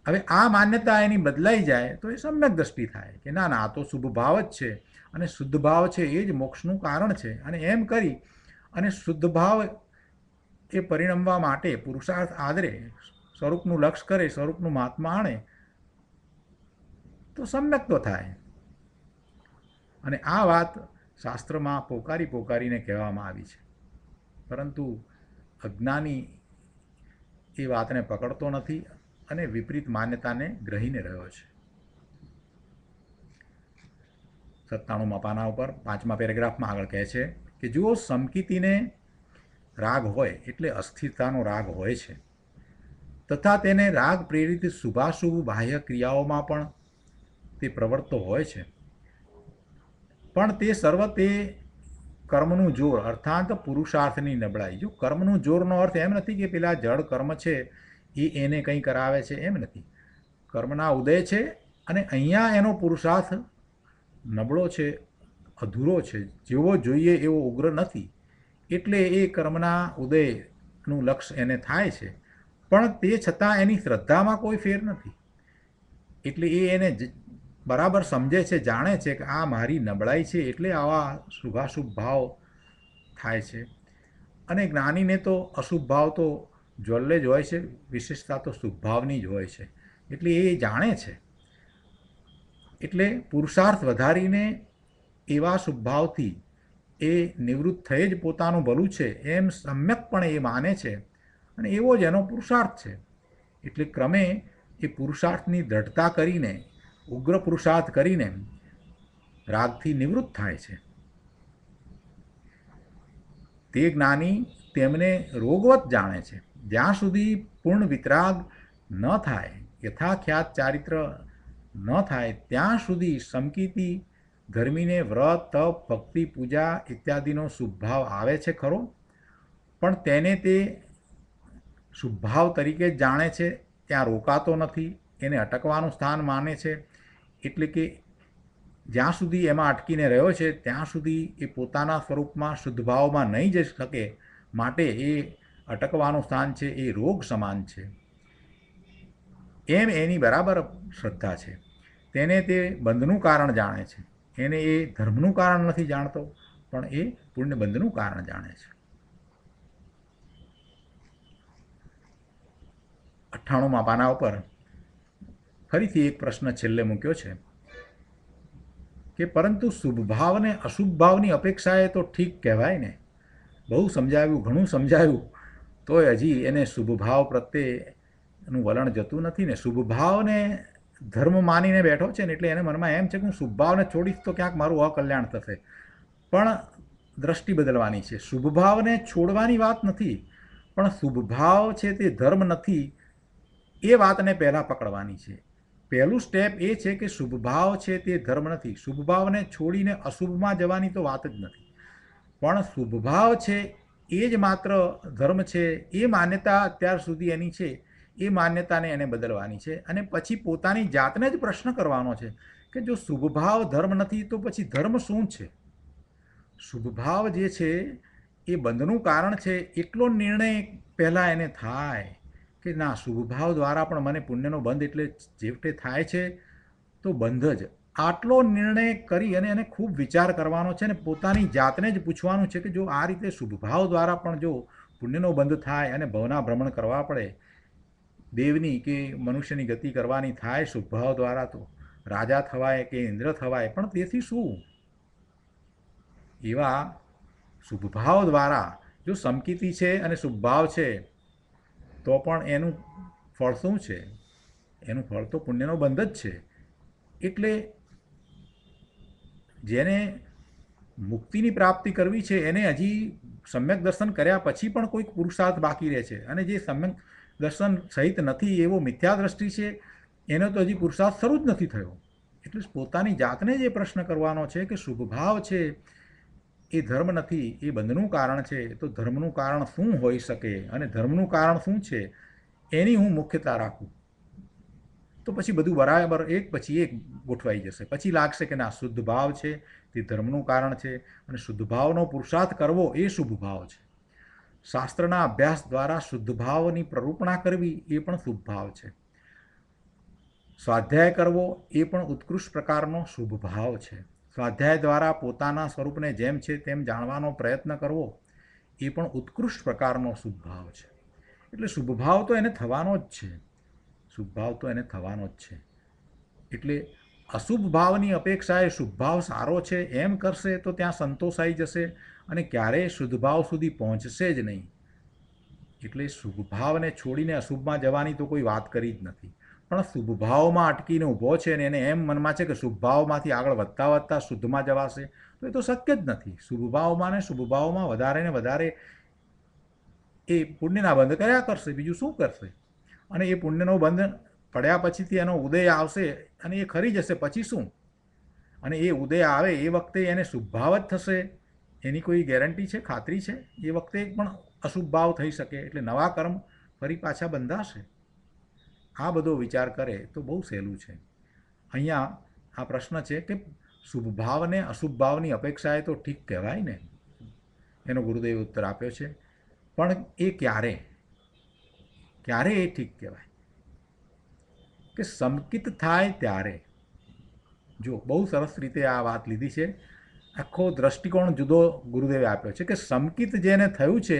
હવે આ માન્યતા એની બદલાઈ જાય તો એ સમ્યક દ્રષ્ટિ થાય કે ના ના, આ તો શુભ ભાવ જ છે, અને શુદ્ધ ભાવ છે એ જ મોક્ષનું કારણ છે. અને એમ કરી અને શુદ્ધ ભાવ એ પરિણમવા માટે પુરુષાર્થ આદરે, સ્વરૂપનું લક્ષ કરે, સ્વરૂપનું મહાત્મા આણે તો સમ્યક તો થાય. અને આ વાત શાસ્ત્રમાં પોકારીને કહેવામાં આવી છે, પરંતુ અજ્ઞાની એ વાતને પકડતો નથી અને વિપરીત માન્યતાને ગ્રહીને રહ્યો છે. 97મા પાના ઉપર 5મા પેરેગ્રાફમાં આગળ કહે છે કે જો સમકીતીને રાગ હોય એટલે અસ્થિરતાનો રાગ હોય છે, તથા તેને રાગ પ્રેરિત શુભાશુભ બાહ્ય ક્રિયાઓમાં પણ તે પ્રવર્તતો હોય છે, પણ તે સર્વ તે કર્મનું જોર અર્થાત પુરુષાર્થની નબળાઈ. જો કર્મનું જોરનો અર્થ એમ નથી કે પેલા જડ કર્મ છે એ એને કંઈ કરાવે છે, એમ નથી. કર્મના ઉદય છે અને અહીંયા એનો પુરુષાર્થ નબળો છે, અધૂરો છે, જેવો જોઈએ એવો ઉગ્ર નથી, એટલે એ કર્મના ઉદયનું લક્ષ્ય એને થાય છે, પણ તે છતાં એની શ્રદ્ધામાં કોઈ ફેર નથી. એટલે એ એને બરાબર સમજે છે, જાણે છે કે આ મારી નબળાઈ છે, એટલે આવા શુભાશુભ ભાવ થાય છે. અને જ્ઞાનીને તો અશુભ ભાવ તો જ્વલ્લે જ હોય છે, વિશેષતા તો શુભ ભાવની જ હોય છે, એટલે એ જાણે છે. એટલે પુરુષાર્થ વધારીને એવા શુભભાવથી એ નિવૃત્ત થઈ જ પોતાનું ભલું છે એમ સમ્યકપણે એ માને છે, અને એવો જ એનો પુરુષાર્થ છે. એટલે ક્રમે એ પુરુષાર્થની દ્રઢતા કરીને, ઉગ્ર પુરુષાર્થ કરીને રાગથી નિવૃત્ત થાય છે. તે જ્ઞાની તેમને રોગવત જાણે છે. જ્યાં સુધી પૂર્ણ વિતરાગ ન થાય, યથાખ્યાત ચારિત્ર ન થાય, ત્યાં સુધી સમકીતી ધર્મીને વ્રત, તપ, ભક્તિ, પૂજા ઇત્યાદિનો શુભભાવ આવે છે ખરો, પણ તેને તે શુભભાવ તરીકે જ જાણે છે, ત્યાં રોકાતો નથી, એને અટકવાનું સ્થાન માને છે. એટલે કે જ્યાં સુધી એમાં અટકીને રહ્યો છે ત્યાં સુધી એ પોતાના સ્વરૂપમાં શુદ્ધભાવમાં નહીં જઈ શકે, માટે એ અટકવાનું સ્થાન છે એ રોગ સમાન છે. એમ એની બરાબર શ્રદ્ધા છે. તેને તે બંધનું કારણ જાણે છે. એને એ ધર્મનું કારણ નથી જાણતો, પણ એ પુણ્યબંધનું કારણ જાણે છે. 98મા પાના ઉપર ફરીથી એક પ્રશ્ન છેલ્લે મૂક્યો છે કે પરંતુ શુભભાવ અને અશુભ ભાવની અપેક્ષાએ તો ઠીક કહેવાય ને. બહુ સમજાવ્યું, ઘણું સમજાવ્યું, તોય હજી એને શુભભાવ પ્રત્યેનું વલણ જતું નથી ને. શુભભાવને ધર્મ માનીને બેઠો છે ને, એટલે એને મનમાં એમ છે કે હું શુભભાવને છોડીશ તો ક્યાંક મારું અકલ્યાણ થશે. પણ દ્રષ્ટિ બદલવાની છે. શુભભાવને છોડવાની વાત નથી, પણ શુભભાવ છે તે ધર્મ નથી એ વાતને પહેલાં પકડવાની છે. પહેલું સ્ટેપ એ છે કે શુભભાવ છે તે ધર્મ નથી. શુભભાવને છોડીને અશુભમાં જવાની તો વાત જ નથી, પણ શુભભાવ છે એ જ માત્ર ધર્મ છે. એ માન્યતા અત્યાર સુધી એની છે, એ માન્યતાને એને બદલવાની છે. અને પછી પોતાની જાતને જ પ્રશ્ન કરવાનો છે કે જો શુભભાવ ધર્મ નથી તો પછી ધર્મ શું છે? શુભભાવ જે છે એ બંધનું કારણ છે, એટલો નિર્ણય પહેલાં એને થાય કે ના, શુભભાવ દ્વારા પણ મને પુણ્યનો બંધ એટલે જેવટે થાય છે તો બંધ જ. આટલો નિર્ણય કરી અને એને ખૂબ વિચાર કરવાનો છે, અને પોતાની જાતને જ પૂછવાનું છે કે જો આ રીતે શુભભાવ દ્વારા પણ જો પુણ્યનો બંધ થાય અને ભવના ભ્રમણ કરવા પડે, દેવની કે મનુષ્યની ગતિ કરવાની થાય શુભભાવ દ્વારા, તો રાજા થવાય કે ઇન્દ્ર થવાય, પણ તેથી શું? એવા શુભભાવ દ્વારા જો સમકીતી છે અને શુભભાવ છે તો પણ એનું ફળ શું છે? એનું ફળ તો પુણ્યનો બંધ જ છે. એટલે જેને મુક્તિની પ્રાપ્તિ કરવી છે એને હજી સમ્યક દર્શન કર્યા પછી પણ કોઈક પુરુષાર્થ બાકી રહે છે, અને જે સમ્યક દર્શન સહિત નથી એવો મિથ્યા દ્રષ્ટિ છે એનો તો હજી પુરુષાર્થ શરૂ જ નથી થયો. એટલે પોતાની જાતને જ એ પ્રશ્ન કરવાનો છે કે શુભભાવ છે એ ધર્મ નથી, એ બંધનું કારણ છે, તો ધર્મનું કારણ શું હોઈ શકે, અને ધર્મનું કારણ શું છે એની હું મુખ્યતા રાખું, તો પછી બધું બરાબર એક પછી એક ગોઠવાઈ જશે. પછી લાગશે કે ના, શુદ્ધ ભાવ છે તે ધર્મનું કારણ છે, અને શુદ્ધ ભાવનો પુરુષાર્થ કરવો એ શુભ ભાવ છે. શાસ્ત્રના અભ્યાસ દ્વારા શુદ્ધ ભાવની પ્રરૂપણા કરવી એ પણ શુભ ભાવ છે. સ્વાધ્યાય કરવો એ પણ ઉત્કૃષ્ટ પ્રકારનો શુભ ભાવ છે. સ્વાધ્યાય દ્વારા પોતાના સ્વરૂપને જેમ છે તેમ જાણવાનો પ્રયત્ન કરવો એ પણ ઉત્કૃષ્ટ પ્રકારનો શુભ ભાવ છે. એટલે શુભ ભાવ તો એને થવાનો જ છે. શુભ ભાવ તો એને થવાનો જ છે. એટલે અશુભ ભાવની અપેક્ષાએ શુભ ભાવ સારો છે એમ કરશે તો ત્યાં સંતોષ આવી જશે અને ક્યારેય શુદ્ધ ભાવ સુધી પહોંચશે જ નહીં. એટલે શુભ ભાવને છોડીને અશુભમાં જવાની તો કોઈ વાત કરી જ નથી, પણ શુભ ભાવમાં અટકીને ઊભો છે અને એને એમ મનમાં છે કે શુભ ભાવમાંથી આગળ વધતા વધતા શુદ્ધમાં જવાશે, તો એ તો શક્ય જ નથી. શુભ ભાવમાં ને શુભ ભાવમાં વધારે ને વધારે એ પુણ્યના બંધ કર્યા કરશે, બીજું શું કરશે? અને એ પુણ્યનો બંધ પડ્યા પછીથી એનો ઉદય આવશે અને એ ખરી જશે, પછી શું? અને એ ઉદય આવે એ વખતે એને શુભ ભાવ જ થશે એની કોઈ ગેરંટી છે, ખાતરી છે? એ વખતે પણ અશુભ ભાવ થઈ શકે, એટલે નવા કર્મ ફરી પાછા બંધાશે. આ બધો વિચાર કરે તો બહુ સહેલું છે. અહીંયા આ પ્રશ્ન છે કે શુભ ભાવને અશુભ ભાવની અપેક્ષાએ તો ઠીક કહેવાય ને, એનો ગુરુદેવે ઉત્તર આપ્યો છે, પણ એ ક્યારે એ ઠીક કહેવાય? કે સંકિત થાય ત્યારે. જો બહુ સરસ રીતે આ વાત લીધી છે, આખો દ્રષ્ટિકોણ જુદો ગુરુદેવે આપ્યો છે કે સંકિત જેને થયું છે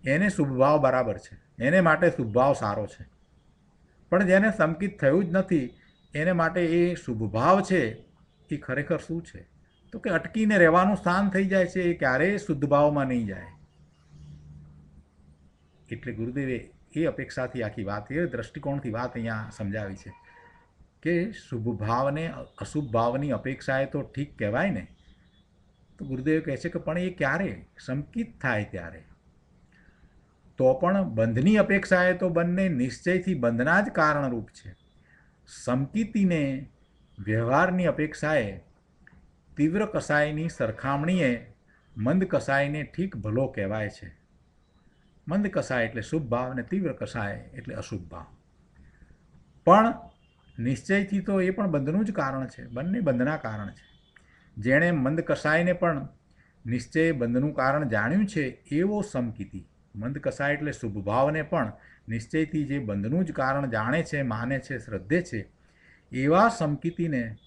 એને શુભ ભાવ બરાબર છે, એને માટે શુભ ભાવ સારો છે, પણ જેને સંકિત થયું જ નથી એને માટે એ શુભ ભાવ છે એ ખરેખર શું છે? તો કે અટકીને રહેવાનું સ્થાન થઈ જાય છે, એ ક્યારેય શુદ્ધ ભાવમાં નહીં જાય. એટલે ગુરુદેવે એ અપેક્ષાથી આખી વાત, એ દ્રષ્ટિકોણથી વાત અહીંયા સમજાવી છે કે શુભ ભાવને અશુભ ભાવની અપેક્ષાએ તો ઠીક કહેવાય ને. તો ગુરુદેવ કહે છે કે પણ એ ક્યારે? સંકિત થાય ત્યારે. તો પણ બંધની અપેક્ષાએ તો બંને નિશ્ચયથી બંધના જ કારણરૂપ છે. સંકિતીને વ્યવહારની અપેક્ષાએ તીવ્ર કસાયની સરખામણીએ મંદ કસાયને ઠીક ભલો કહેવાય છે. મંદ કસાય એટલે શુભ ભાવ અને તીવ્ર કસાય એટલે અશુભ ભાવ. પણ નિશ્ચયથી તો એ પણ બંધનું જ કારણ છે, બંને બંધના કારણ છે. જેણે મંદ કસાયને પણ નિશ્ચય બંધનું કારણ જાણ્યું છે એવો સમકિતી, મંદ કસાય એટલે શુભ ભાવને પણ નિશ્ચયથી જે બંધનું જ કારણ જાણે છે, માને છે, શ્રદ્ધે છે, એવા સમકિતીને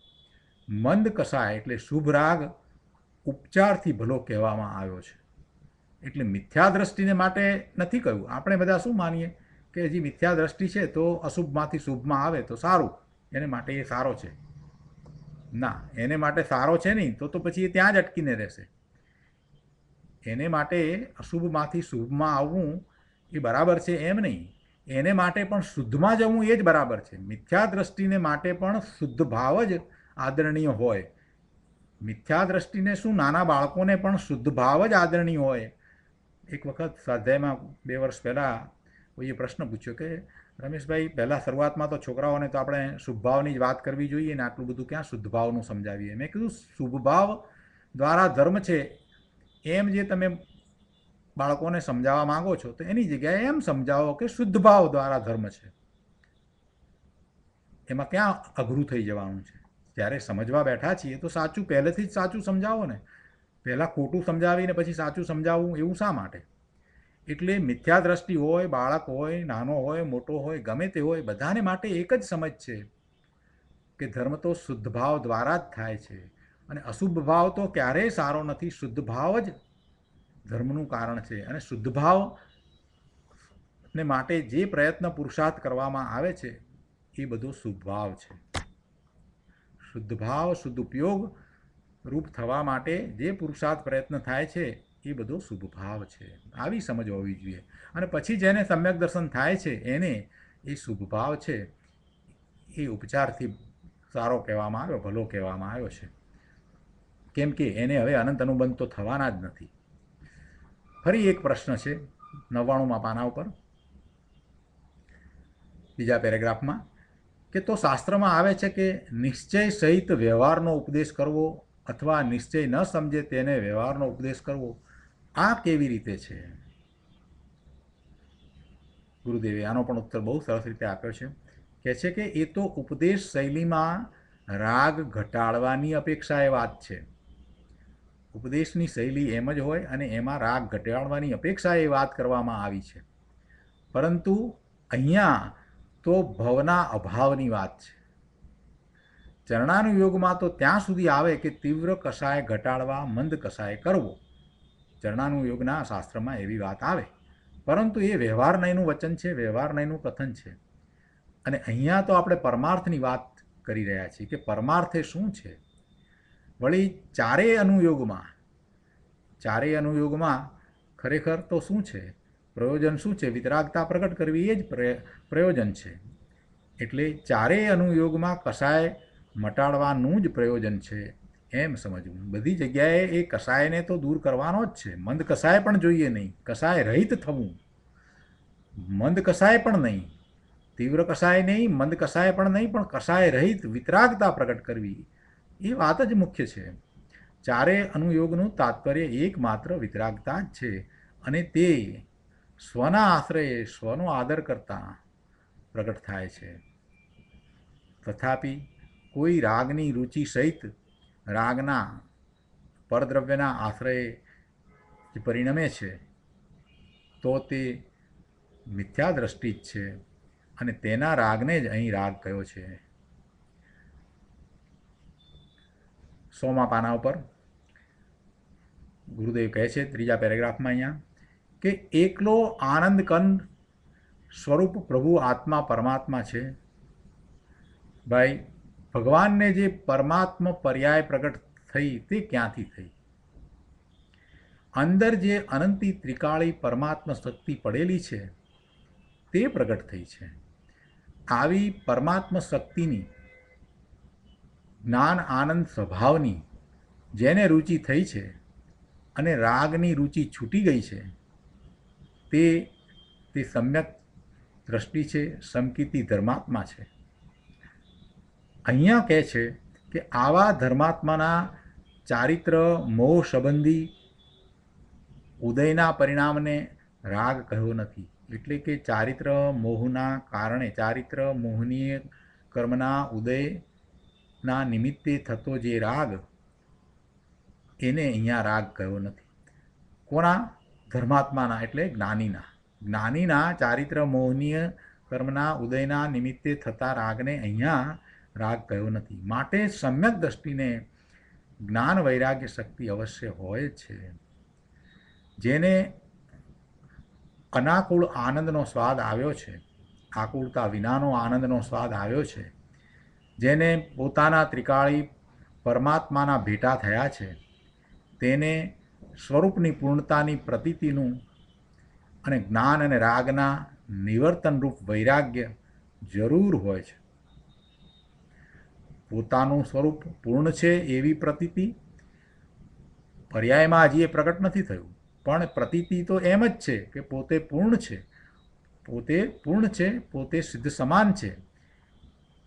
મંદ કસાય એટલે શુભ રાગ ઉપચારથી ભલો કહેવામાં આવ્યો છે. એટલે મિથ્યા દ્રષ્ટિને માટે નથી કહ્યું. આપણે બધા શું માનીએ કે હજી મિથ્યા દ્રષ્ટિ છે તો અશુભમાંથી શુભમાં આવે તો સારું, એને માટે એ સારો છે. ના, એને માટે સારો છે નહીં, તો પછી એ ત્યાં જ અટકીને રહેશે. એને માટે અશુભમાંથી શુભમાં આવવું એ બરાબર છે એમ નહીં, એને માટે પણ શુદ્ધમાં જવું એ જ બરાબર છે. મિથ્યા દ્રષ્ટિને માટે પણ શુદ્ધ ભાવ જ આદરણીય હોય. મિથ્યા દ્રષ્ટિને શું, નાના બાળકોને પણ શુદ્ધ ભાવ જ આદરણીય હોય. એક વખત સ્વાધ્યાયમાં 2 વર્ષ પહેલાં કોઈએ પ્રશ્ન પૂછ્યો કે રમેશભાઈ, પહેલાં શરૂઆતમાં તો છોકરાઓને તો આપણે શુભ ભાવની જ વાત કરવી જોઈએ ને, આટલું બધું ક્યાં શુદ્ધ ભાવનું સમજાવીએ? મેં કીધું શુભ ભાવ દ્વારા ધર્મ છે એમ જે તમે બાળકોને સમજાવવા માંગો છો તો એની જગ્યાએ એમ સમજાવો કે શુદ્ધ ભાવ દ્વારા ધર્મ છે. એમાં ક્યાં અઘરું થઈ જવાનું છે? જ્યારે સમજવા બેઠા છીએ તો સાચું પહેલેથી જ સાચું સમજાવો ને. પહેલાં ખોટું સમજાવીને પછી સાચું સમજાવવું એવું શા માટે? એટલે મિથ્યા દ્રષ્ટિ હોય, બાળક હોય, નાનો હોય, મોટો હોય, ગમે તે હોય, બધાને માટે એક જ સમજ છે કે ધર્મ તો શુદ્ધ ભાવ દ્વારા જ થાય છે અને અશુભ ભાવ તો ક્યારેય સારો નથી. શુદ્ધ ભાવ જ ધર્મનું કારણ છે અને શુદ્ધ ભાવને માટે જે પ્રયત્ન પુરુષાર્થ કરવામાં આવે છે એ બધો શુભ ભાવ છે. શુદ્ધ ભાવ, શુદ્ધ ઉપયોગ રૂપ થવા માટે જે પુરુષાર્થ પ્રયત્ન થાય છે એ બધો શુભ ભાવ છે. આવી સમજ હોવી જોઈએ. અને પછી જેને સમ્યક દર્શન થાય છે એને એ શુભ ભાવ છે એ ઉપચારથી સારો કહેવામાં આવ્યો, ભલો કહેવામાં આવ્યો છે. કેમ કે એને હવે અનંત અનુબંધ તો થવાના જ નથી. ફરી એક પ્રશ્ન છે 99મા પાના ઉપર, બીજા પેરેગ્રાફમાં, કે તો શાસ્ત્રમાં આવે છે કે નિશ્ચય સહિત વ્યવહારનો ઉપદેશ કરવો અથવા નિશ્ચય ન સમજે તેને વ્યવહારનો ઉપદેશ કરવો, આ કેવી રીતે છે? ગુરુદેવે આનો પણ ઉત્તર બહુ સરસ રીતે આપ્યો છે. કહે છે કે એ તો ઉપદેશ શૈલીમાં રાગ ઘટાડવાની અપેક્ષા એ વાત છે. ઉપદેશની શૈલી એમ જ હોય અને એમાં રાગ ઘટાડવાની અપેક્ષા એ વાત કરવામાં આવી છે. પરંતુ અહીંયા તો ભવના અભાવની વાત છે. ચરણાનુયોગમાં તો ત્યાં સુધી આવે કે તીવ્ર કસાય ઘટાડવા, મંદ કસાય કરવો. ચરણાનુયોગના શાસ્ત્રમાં એવી વાત આવે, પરંતુ એ વ્યવહાર નયનું વચન છે, વ્યવહાર નયનું કથન છે. અને અહીંયા તો આપણે પરમાર્થની વાત કરી રહ્યા છીએ કે પરમાર્થે શું છે. વળી ચારેય અનુયોગમાં ખરેખર તો શું છે, પ્રયોજન શું છે, વિતરાગતા પ્રગટ કરવી એ જ પ્રયોજન છે. એટલે ચારેય અનુયોગમાં કસાય મટાડવાનું જ પ્રયોજન છે એમ સમજવું. બધી જગ્યાએ એ કસાયને તો દૂર કરવાનો જ છે. મંદ કસાય પણ જોઈએ નહીં, કસાય રહિત થવું. મંદ કસાય પણ નહીં, તીવ્ર કસાય નહીં, મંદ કસાય પણ નહીં, પણ કસાય રહિત વિતરાગતા પ્રગટ કરવી એ વાત જ મુખ્ય છે. ચારેય અનુયોગનું તાત્પર્ય એકમાત્ર વિતરાગતા જ છે અને તે સ્વના આશ્રયે સ્વનો આદર કરતા પ્રગટ થાય છે. તથાપિ કોઈ રાગની રુચિ સહિત રાગના પરદ્રવ્યના આશ્રયે જે પરિણમે છે તો તે મિથ્યા દ્રષ્ટિ જ છે અને તેના રાગને જ અહીં રાગ કયો છે. 100મા પાના ઉપર ગુરુદેવ કહે છે, 3જા પેરેગ્રાફમાં અહીંયા, કે એકલો આનંદ કંદ સ્વરૂપ પ્રભુ આત્મા પરમાત્મા છે. ભાઈ, ભગવાનને જે પરમાત્મા પર્યાય પ્રગટ થઈ તે ક્યાંથી થઈ? અંદર જે અનંતી ત્રિકાળી પરમાત્મા શક્તિ પડેલી છે તે પ્રગટ થઈ છે. આવી પરમાત્મા શક્તિની જ્ઞાન આનંદ સ્વભાવની જેને રુચિ થઈ છે અને રાગની રુચિ છૂટી ગઈ છે તે સમ્યક દ્રષ્ટિ છે, સમકીર્તિ ધર્માત્મા છે. અહીંયા કહે છે કે આવા ધર્માત્માના ચારિત્ર મોહ સંબંધી ઉદયના પરિણામને રાગ કહ્યો નથી. એટલે કે ચારિત્ર મોહના કારણે, ચારિત્ર મોહનીય કર્મના ઉદયના નિમિત્તે થતો જે રાગ એને અહીંયા રાગ કહ્યો નથી. કોના? ધર્માત્માના, એટલે જ્ઞાનીના. જ્ઞાનીના ચારિત્ર મોહનીય કર્મના ઉદયના નિમિત્તે થતા રાગને અહીંયા રાગ કહ્યો નથી. માટે સમ્યક દ્રષ્ટિને જ્ઞાન વૈરાગ્ય શક્તિ અવશ્ય હોય છે. જેને અનાકુળ આનંદનો સ્વાદ આવ્યો છે, આકુળતા વિનાનો આનંદનો સ્વાદ આવ્યો છે, જેને પોતાના ત્રિકાળી પરમાત્માના ભેટા થયા છે, તેને સ્વરૂપની પૂર્ણતાની પ્રતીતિનું અને જ્ઞાન અને રાગના નિવર્તનરૂપ વૈરાગ્ય જરૂર હોય છે. પોતાનું સ્વરૂપ પૂર્ણ છે એવી પ્રતીતિ પર્યાયમાં હજી એ પ્રગટ નથી થયું, પણ પ્રતીતિ તો એમ જ છે કે પોતે પૂર્ણ છે, પોતે સિદ્ધ સમાન છે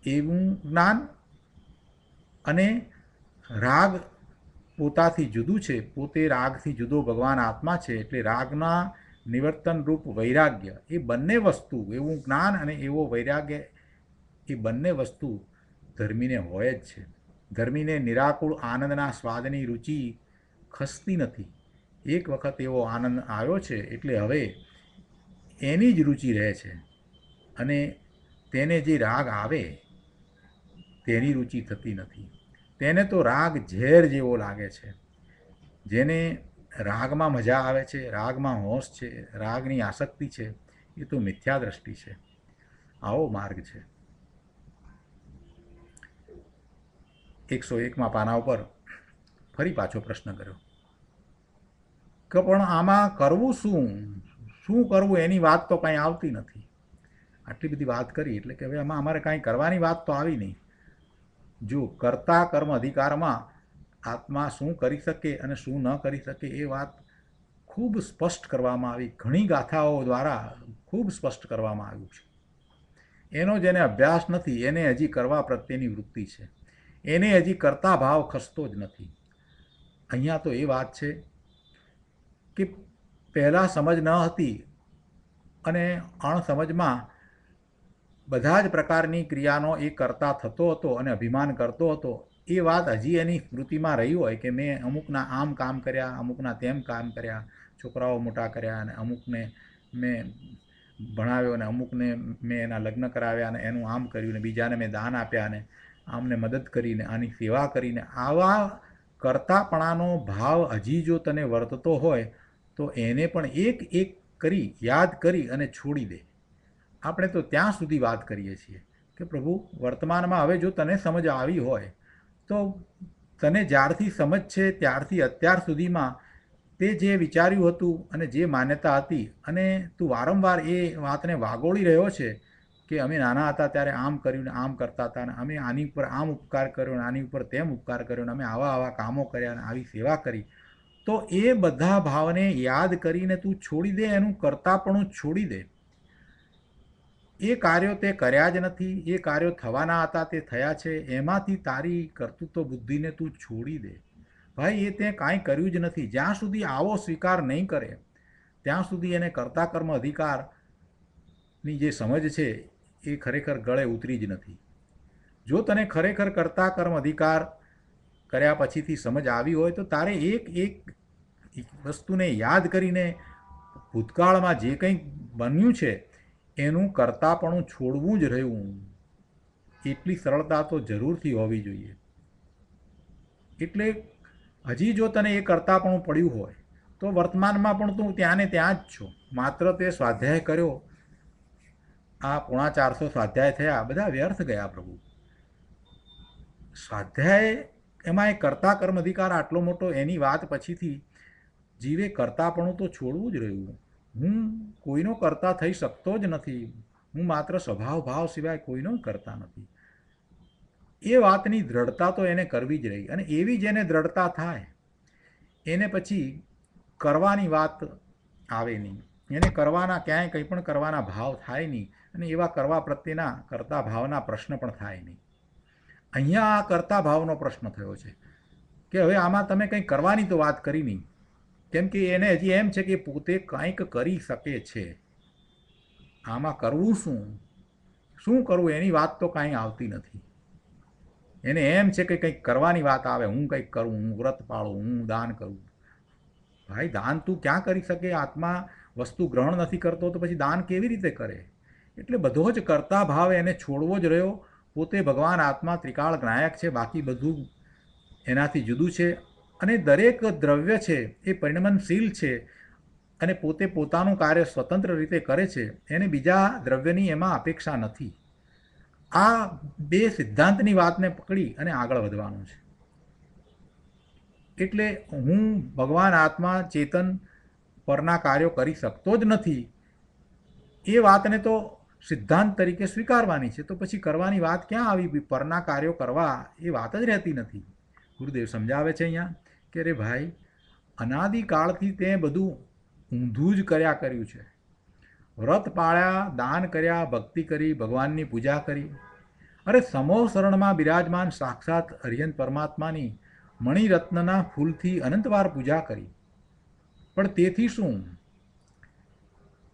એવું જ્ઞાન. અને રાગ પોતાથી જુદું છે, પોતે રાગથી જુદો ભગવાન આત્મા છે, એટલે રાગના નિવર્તન રૂપ વૈરાગ્ય, એ બંને વસ્તુ, એવું જ્ઞાન અને એવો વૈરાગ્ય, એ બંને વસ્તુ ધર્મીને હોય જ છે. ધર્મીને નિરાકુળ આનંદના સ્વાદની રુચિ ખસતી નથી. એક વખત એવો આનંદ આવ્યો છે એટલે હવે એની જ રુચિ રહે છે અને તેને જે રાગ આવે તેની રુચિ થતી નથી. તેને તો રાગ ઝેર જેવો લાગે છે. જેને રાગમાં મજા આવે છે, રાગમાં હોશ છે, રાગની આસક્તિ છે, એ તો મિથ્યા દ્રષ્ટિ છે. આવો માર્ગ છે. 101મા પાના ઉપર ફરી પાછો પ્રશ્ન કર્યો કે પણ આમાં કરવું શું કરવું એની વાત તો કાંઈ આવતી નથી. આટલી બધી વાત કરી એટલે કે હવે આમાં અમારે કાંઈ કરવાની વાત તો આવી નહીં. જો કર્તા કર્મ અધિકારમાં આત્મા શું કરી શકે અને શું ન કરી શકે એ વાત ખૂબ સ્પષ્ટ કરવામાં આવી, ઘણી ગાથાઓ દ્વારા ખૂબ સ્પષ્ટ કરવામાં આવ્યું છે. એનો જેને અભ્યાસ નથી એને હજી કરવા પ્રત્યેની વૃત્તિ છે, એને હજી કરતા ભાવ ખસતો જ નથી. અહીંયા તો એ વાત છે કે પહેલાં સમજ ન હતી અને અણસમજમાં બધા જ પ્રકારની ક્રિયાનો એ કરતા થતો હતો અને અભિમાન કરતો હતો. એ વાત હજી એની સ્મૃતિમાં રહી હોય કે મેં અમુકના આમ કામ કર્યા, અમુકના તેમ કામ કર્યા, છોકરાઓ મોટા કર્યા અને અમુકને મેં ભણાવ્યો અને અમુકને મેં એના લગ્ન કરાવ્યા અને એનું આમ કર્યું ને બીજાને મેં દાન આપ્યા અને આમને મદદ કરીને આની સેવા કરીને. આવા કરતાપણાનો ભાવ હજી જો તને વર્તતો હોય તો એને પણ એક કરી યાદ કરી અને છોડી દે. આપણે તો ત્યાં સુધી વાત કરીએ છીએ કે પ્રભુ વર્તમાનમાં હવે જો તને સમજ આવી હોય તો તને જ્યારથી સમજ છે ત્યારથી અત્યાર સુધીમાં તે જે વિચાર્યું હતું અને જે માન્યતા હતી અને તું વારંવાર એ વાતને વાગોળી રહ્યો છે કે અમે નાના હતા ત્યારે આમ કર્યું ને આમ કરતા હતા અને અમે આની ઉપર આમ ઉપકાર કર્યો ને આની ઉપર તેમ ઉપકાર કર્યો ને અમે આવા આવા કામો કર્યા અને આવી સેવા કરી, તો એ બધા ભાવને યાદ કરીને તું છોડી દે, એનું કરતાપણું છોડી દે. એ કાર્યો તે કર્યા જ નથી, એ કાર્યો થવાના હતા તે થયા છે, એમાંથી તારી કર્તૃત્વ બુદ્ધિને તું છોડી દે. ભાઈ એ તે કાંઈ કર્યું જ નથી. જ્યાં સુધી આવો સ્વીકાર નહીં કરે ત્યાં સુધી એને કર્તા કર્મ અધિકારની જે સમજ છે એ ખરેખર ગળે ઉતરી જ નથી. જો તને ખરેખર કર્તા કર્મ અધિકાર કર્યા પછીથી સમજ આવી હોય તો તારે એક એક વસ્તુને યાદ કરીને ભૂતકાળમાં જે કંઈ બન્યું છે એનું કરતાપણું છોડવું જ રહ્યું. એટલી સરળતા તો જરૂરથી હોવી જોઈએ. એટલે હજી જો તને એ કરતાપણું પડ્યું હોય તો વર્તમાનમાં પણ તું ત્યાં ને ત્યાં જ છો. માત્ર તે સ્વાધ્યાય કર્યો, આ 450 સ્વાધ્યાય થયા, બધા વ્યર્થ ગયા પ્રભુ. સ્વાધ્યાય એમાં એ કરતા કર્મ અધિકાર આટલો મોટો, એની વાત પછીથી જીવે કરતાપણું તો છોડવું જ રહ્યું. હું કોઈનો કરતા થઈ શકતો જ નથી, હું માત્ર સ્વભાવ ભાવ સિવાય કોઈનો કરતા નથી. એ વાતની દ્રઢતા તો એને કરવી જ રહી. અને એવી જેને દ્રઢતા થાય એને પછી કરવાની વાત આવે નહીં, એને કરવાના ક્યાંય કંઈ પણ કરવાના ભાવ થાય નહીં અને એવા કરવા પ્રત્યેના કરતા ભાવના પ્રશ્ન પણ થાય નહીં. અહીંયા આ કરતા ભાવનો પ્રશ્ન થયો છે કે હવે આમાં તમે કંઈ કરવાની તો વાત કરી નહીં, કેમ કે એને હજી એમ છે કે પોતે કંઈક કરી શકે છે. આમાં કરવું શું કરવું એની વાત તો કાંઈ આવતી નથી. એને એમ છે કે કંઈક કરવાની વાત આવે, હું કંઈક કરું, હું વ્રત પાળું, હું દાન કરું. ભાઈ દાન તું ક્યાં કરી શકે? આત્મા વસ્તુ ગ્રહણ નથી કરતો તો પછી દાન કેવી રીતે કરે? એટલે બધો જ કરતા ભાવ એને છોડવો જ રહ્યો. પોતે ભગવાન આત્મા ત્રિકાળ જ્ઞાયક છે, બાકી બધું એનાથી જુદું છે. અને દરેક દ્રવ્ય છે એ પરિણમનશીલ છે અને પોતે પોતાનું કાર્ય સ્વતંત્ર રીતે કરે છે, એને બીજા દ્રવ્યની એમાં અપેક્ષા નથી. આ બે સિદ્ધાંતની વાતને પકડી અને આગળ વધવાનું છે. એટલે હું ભગવાન આત્મા ચેતન પરના કાર્યો કરી શકતો જ નથી એ વાતને તો સિદ્ધાંત તરીકે સ્વીકારવાની છે. તો પછી કરવાની વાત ક્યાં આવી? પરના કાર્યો કરવા એ વાત જ રહેતી નથી. ગુરુદેવ સમજાવે છે અહીંયા કે રે ભાઈ, અનાદિકાળથી તે બધું ઊંધું જ કર્યા કર્યું છે. વ્રત પાળ્યા, દાન કર્યા, ભક્તિ કરી, ભગવાનની પૂજા કરી. અરે સમો શરણમાં બિરાજમાન સાક્ષાત હરિયન પરમાત્માની મણિરત્નના ફૂલથી અનંતવાર પૂજા કરી. પણ તેથી શું?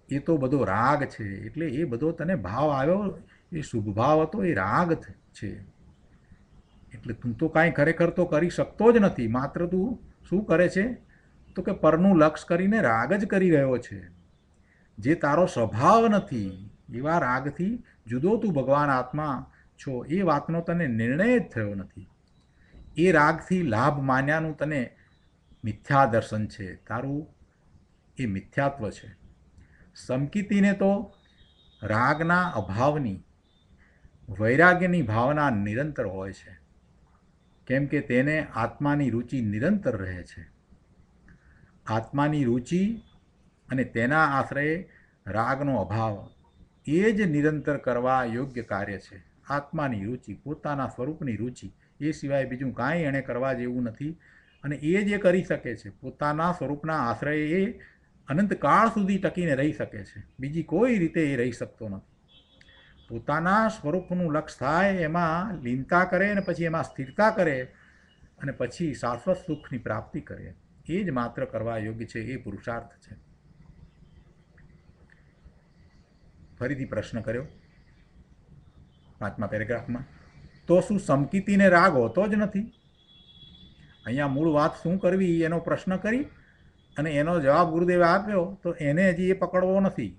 એ તો બધો રાગ છે. એટલે એ બધો તને ભાવ આવ્યો, એ શુભ ભાવ હતો, એ રાગ છે. એટલે તું તો કાંઈ ખરેખર તો કરી શકતો જ નથી. માત્ર તું શું કરે છે તો કે પરનું લક્ષ કરીને રાગ જ કરી રહ્યો છે. જે તારો સ્વભાવ નથી એવા રાગથી જુદો તું ભગવાન આત્મા છો એ વાતનો તને નિર્ણય જ થયો નથી. એ રાગથી લાભ માન્યાનું તને મિથ્યા દર્શન છે. તારું એ મિથ્યાત્વ છે. સમકીતીને તો રાગના અભાવની વૈરાગ્યની ભાવના નિરંતર હોય છે, કેમ કે તેને આત્માની રુચિ નિરંતર રહે છે. આત્માની રુચિ અને તેના આશ્રયે રાગનો અભાવ એ જ નિરંતર કરવા યોગ્ય કાર્ય છે. આત્માની રુચિ, પોતાના સ્વરૂપની રુચિ, એ સિવાય બીજું કાંઈ એણે કરવા જેવું નથી. અને એ જે કરી શકે છે પોતાના સ્વરૂપના આશ્રયે એ અનંતકાળ સુધી ટકીને રહી શકે છે. બીજી કોઈ રીતે એ રહી શકતો નથી. પોતાના સ્વરૂપનું લક્ષ થાય, એમાં લીનતા કરે અને પછી એમાં સ્થિરતા કરે અને પછી શાશ્વત સુખની પ્રાપ્તિ કરે. એ જ માત્ર કરવા યોગ્ય છે. એ પુરુષાર્થ છે. ફરીથી પ્રશ્ન કર્યો 5મા પેરેગ્રાફમાં, તો શું સમકીતીને રાગ હોતો જ નથી? અહીંયા મૂળ વાત શું કરવી એનો પ્રશ્ન કરી અને એનો જવાબ ગુરુદેવે આપ્યો, તો એને હજી એ પકડવો નથી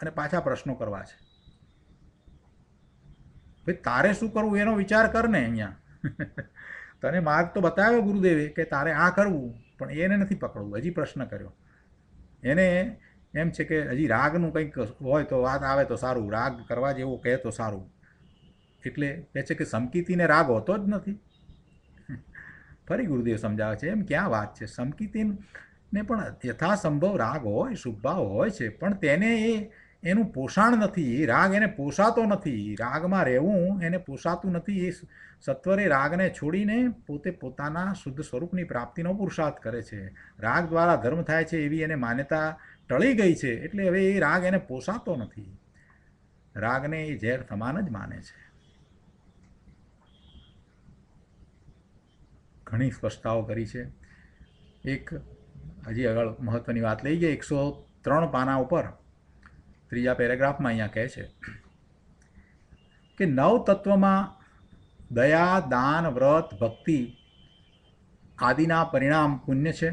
અને પાછા પ્રશ્નો કરવા છે. ભાઈ તારે શું કરવું એનો વિચાર કર ને. અહીંયા તને માર્ગ તો બતાવ્યો ગુરુદેવે કે તારે આ કરવું, પણ એને નથી પકડવું. હજી પ્રશ્ન કર્યો. એને એમ છે કે હજી રાગનું કંઈક હોય તો વાત આવે તો સારું, રાગ કરવા જેવું કહે તો સારું. એટલે કહે છે કે સમકીતીને રાગ હોતો જ નથી. ફરી ગુરુદેવ સમજાવે છે એમ ક્યાં વાત છે, સમકીતીને પણ યથાસંભવ રાગ હોય, શુભભાવ હોય છે, પણ તેને એનું પોષણ નથી, એ રાગ એને પોષાતો નથી, રાગમાં રહેવું એને પોષાતું નથી. એ સત્વરે રાગને છોડીને પોતે પોતાના શુદ્ધ સ્વરૂપની પ્રાપ્તિનો પુરુષાર્થ કરે છે. રાગ દ્વારા ધર્મ થાય છે એવી એને માન્યતા ટળી ગઈ છે, એટલે હવે એ રાગ એને પોષાતો નથી. રાગને એ ઝેર સમાન જ માને છે. ઘણી સ્પષ્ટતાઓ કરી છે. એક હજી આગળ મહત્વની વાત લઈ ગઈ 103 પાના ઉપર 3જા પેરેગ્રાફમાં અહીંયા કહે છે કે નવ તત્વમાં દયા, દાન, વ્રત, ભક્તિ આદિના પરિણામ પુણ્ય છે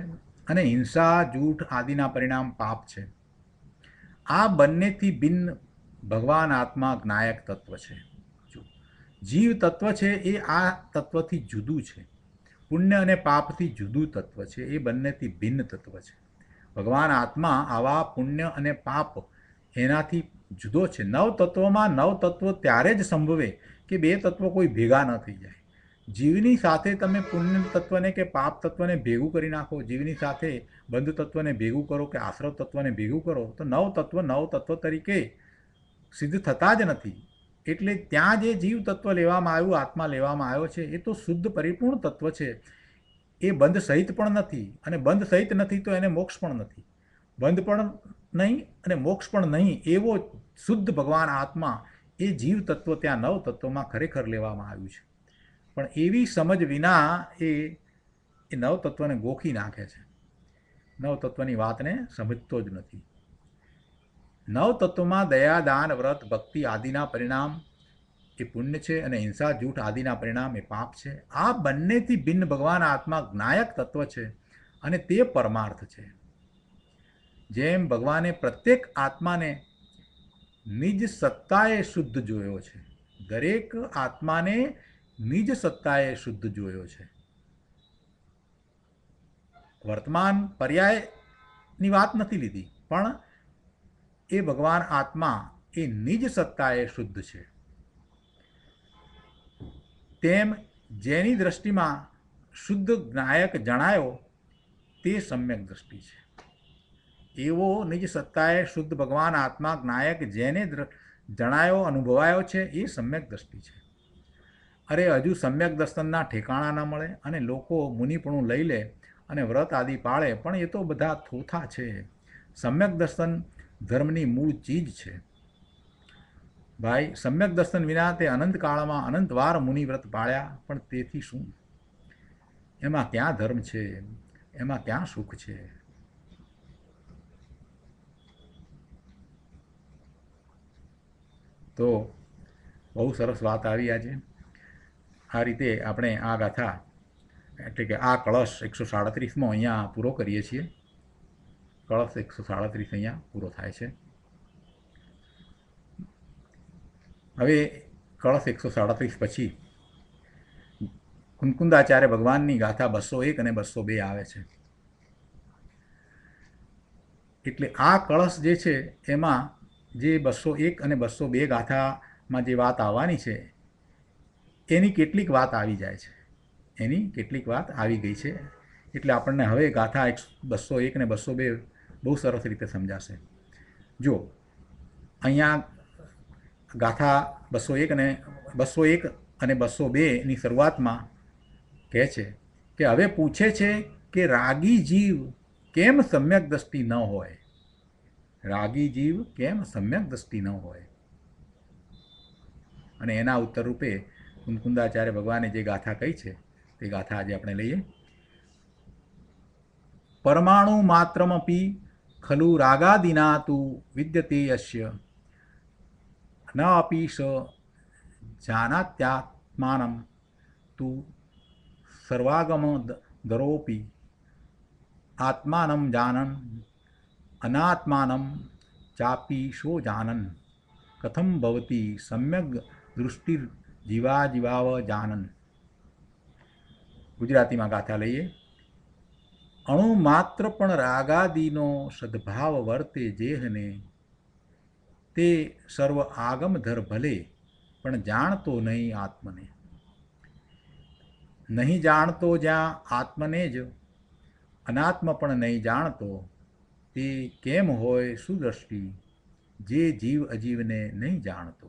અને હિંસા, જૂઠ આદિના પરિણામ પાપ છે. આ બંનેથી ભિન્ન ભગવાન આત્મા જ્ઞાયક તત્વ છે. જીવ તત્વ છે એ આ તત્વથી જુદું છે. પુણ્ય અને પાપથી જુદું તત્વ છે, એ બંનેથી ભિન્ન તત્વ છે. ભગવાન આત્મા આવા પુણ્ય અને પાપ એનાથી જુદો છે. નવ તત્વમાં નવ તત્વ ત્યારે જ સંભવે કે બે તત્વો કોઈ ભેગા ન થઈ જાય. જીવની સાથે તમે પુણ્ય તત્વને કે પાપ તત્વને ભેગું કરી નાખો, જીવની સાથે બંધ તત્વને ભેગું કરો કે આશ્રવ તત્વને ભેગું કરો તો નવ તત્વ તરીકે સિદ્ધ થતા જ નથી. એટલે ત્યાં જે જીવ તત્વ લેવામાં આવ્યું, આત્મા લેવામાં આવ્યો છે, એ તો શુદ્ધ પરિપૂર્ણ તત્વ છે. એ બંધ સહિત પણ નથી, અને બંધ સહિત નથી તો એને મોક્ષ પણ નથી. બંધ પણ નહીં અને મોક્ષ પણ નહીં એવો શુદ્ધ ભગવાન આત્મા એ જીવ તત્વ ત્યાં નવ તત્વમાં ખરેખર લેવામાં આવ્યું છે. પણ એવી સમજ વિના એ નવ તત્વને ગોખી નાખે છે, નવ તત્વની વાતને સમજતો જ નથી. નવ તત્વમાં દયા, દાન, વ્રત, ભક્તિ આદિના પરિણામ એ પુણ્ય છે અને હિંસા, જૂઠ આદિના પરિણામ એ પાપ છે. આ બંનેથી ભિન્ન ભગવાન આત્મા જ્ઞાયક તત્વ છે અને તે પરમાર્થ છે. જેમ ભગવાને પ્રત્યેક આત્માને નિજ સત્તાએ શુદ્ધ જોયો છે, દરેક આત્માને નિજ સત્તાએ શુદ્ધ જોયો છે. વર્તમાન પર્યાયની વાત નથી લીધી, પણ એ ભગવાન આત્મા એ નિજ સત્તાએ શુદ્ધ છે. તેમ જેની દ્રષ્ટિમાં શુદ્ધ જ્ઞાયક જણાયો તે સમ્યક દ્રષ્ટિ છે. એવો નિજ સત્તાએ શુદ્ધ ભગવાન આત્મા જ્ઞાયક જેને જણાયો, અનુભવાયો છે, એ સમ્યક દ્રષ્ટિ છે. અરે હજુ સમ્યક દર્શનના ઠેકાણા ન મળે અને લોકો મુનિપણું લઈ લે અને વ્રત આદિ પાળે, પણ એ તો બધા થોથા છે. સમ્યક દર્શન ધર્મની મૂળ ચીજ છે. ભાઈ, સમ્યક દર્શન વિના તે અનંતકાળમાં અનંતવાર મુનિવ્રત પાળ્યા, પણ તેથી શું? એમાં ક્યાં ધર્મ છે? એમાં ક્યાં સુખ છે? તો બહુ સરસ વાત આવી આજે. આ રીતે આપણે આ ગાથા એટલે કે આ કળશ 137માં અહીંયા પૂરો કરીએ છીએ. કળશ 137 અહીંયા પૂરો થાય છે. હવે કળશ 137 પછી કુંકુંદાચાર્ય ભગવાનની ગાથા 201 અને 202 આવે છે. એટલે આ કળશ જે છે એમાં જે 201 અને 202 ગાથામાં જે વાત આવવાની છે એની કેટલીક વાત આવી જાય છે, એની કેટલીક વાત આવી ગઈ છે. એટલે આપણને હવે ગાથા 201 અને 202 બહુ સરસ રીતે સમજાશે. જો અહીંયા ગાથા 201 અને 202ની શરૂઆતમાં કહે છે કે હવે પૂછે છે કે રાગી જીવ કેમ સમ્યક દ્રષ્ટિ ન હોય? રાગી જીવ કેમ સમ્યક દ્રષ્ટિ ન હોય? અને એના ઉત્તર રૂપે કુંકુંદાચાર્ય ભગવાને જે ગાથા કહી છે તે ગાથા આજે આપણે લઈએ. પરમાણુ માત્રમપી ખલુ રાગાદિના તુ વિદ્યતે યસ્ય ન અપી સ જાનાત્યાત્માનમ તુ સર્વાગમ દરોપી આત્માનમ જાનન અનાત્માનમ ચાપી શો જાનન કથમ ભવતી સમ્યક દૃષ્ટિ જીવાજીવાવ જાનન. ગુજરાતીમાં ગાથા લઈએ. અણુ માત્ર પણ રાગાદિનો સદભાવ વર્તે જેહને તે સર્વ આગમ ધર ભલે પણ જાણતો નહીં આત્મને. નહીં જાણતો જ્યાં આત્મને જ અનાત્મ પણ નહીં જાણતો, તે કેમ હોય સુદ્રષ્ટિ જે જીવ અજીવને નહીં જાણતો.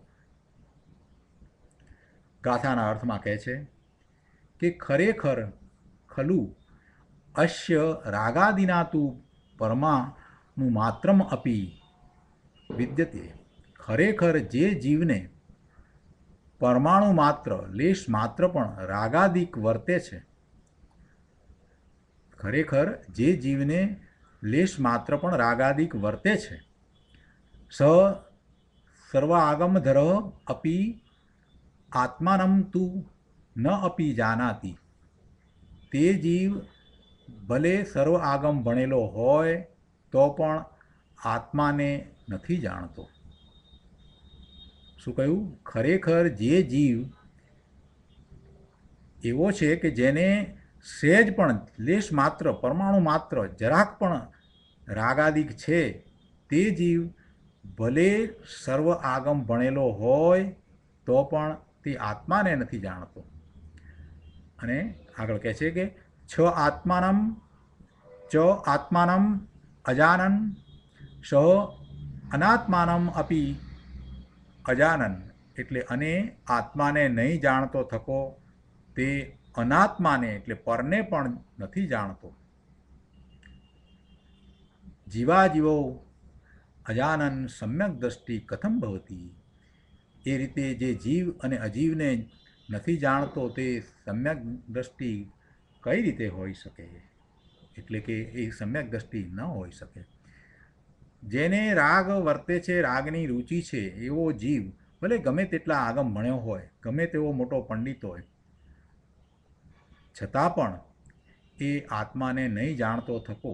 ગાથાના અર્થમાં કહે છે કે ખરેખર ખલું અશ્ય રાગાદિના તું પરમાનું માત્રમ અપી વિદ્યતે. ખરેખર જે જીવને પરમાણુ માત્ર લેશ માત્ર પણ રાગાદિક વર્તે છે, ખરેખર જે જીવને લેશ માત્ર પણ રાગાદિક વર્તે છે, સ સર્વ આગમધર અપી આત્માનમ તું ન અપી જાનાતી. તે જીવ ભલે સર્વ આગમ ભણેલો હોય તો પણ આત્માને નથી જાણતો. શું કહ્યું? ખરેખર જે જીવ એવો છે કે જેને સહેજ પણ લેશ માત્ર પરમાણુ માત્ર જરાક પણ રાગાદિક છે, તે જીવ ભલે સર્વ આગમ ભણેલો હોય તો પણ તે આત્માને નથી જાણતો. અને આગળ કહે છે કે છ આત્માનમ અજાનન સ અનાત્માનમ અપી અજાનન. એટલે અને આત્માને નહીં જાણતો થકો તે અનાત્માને એટલે પરને પણ નથી જાણતો. જીવાજીવો અજાનન સમ્યક દ્રષ્ટિ કથમ ભવતી. એ રીતે જે જીવ અને અજીવને નથી જાણતો તે સમ્યક દ્રષ્ટિ કઈ રીતે હોઈ શકે? એટલે કે એ સમ્યક દ્રષ્ટિ ન હોઈ શકે. જેને રાગ વર્તે છે, રાગની રુચિ છે, એવો જીવ ભલે ગમે તેટલા આગમ ભણ્યો હોય, ગમે તેવો મોટો પંડિત હોય, છતાં પણ એ આત્માને નહીં જાણતો થકો,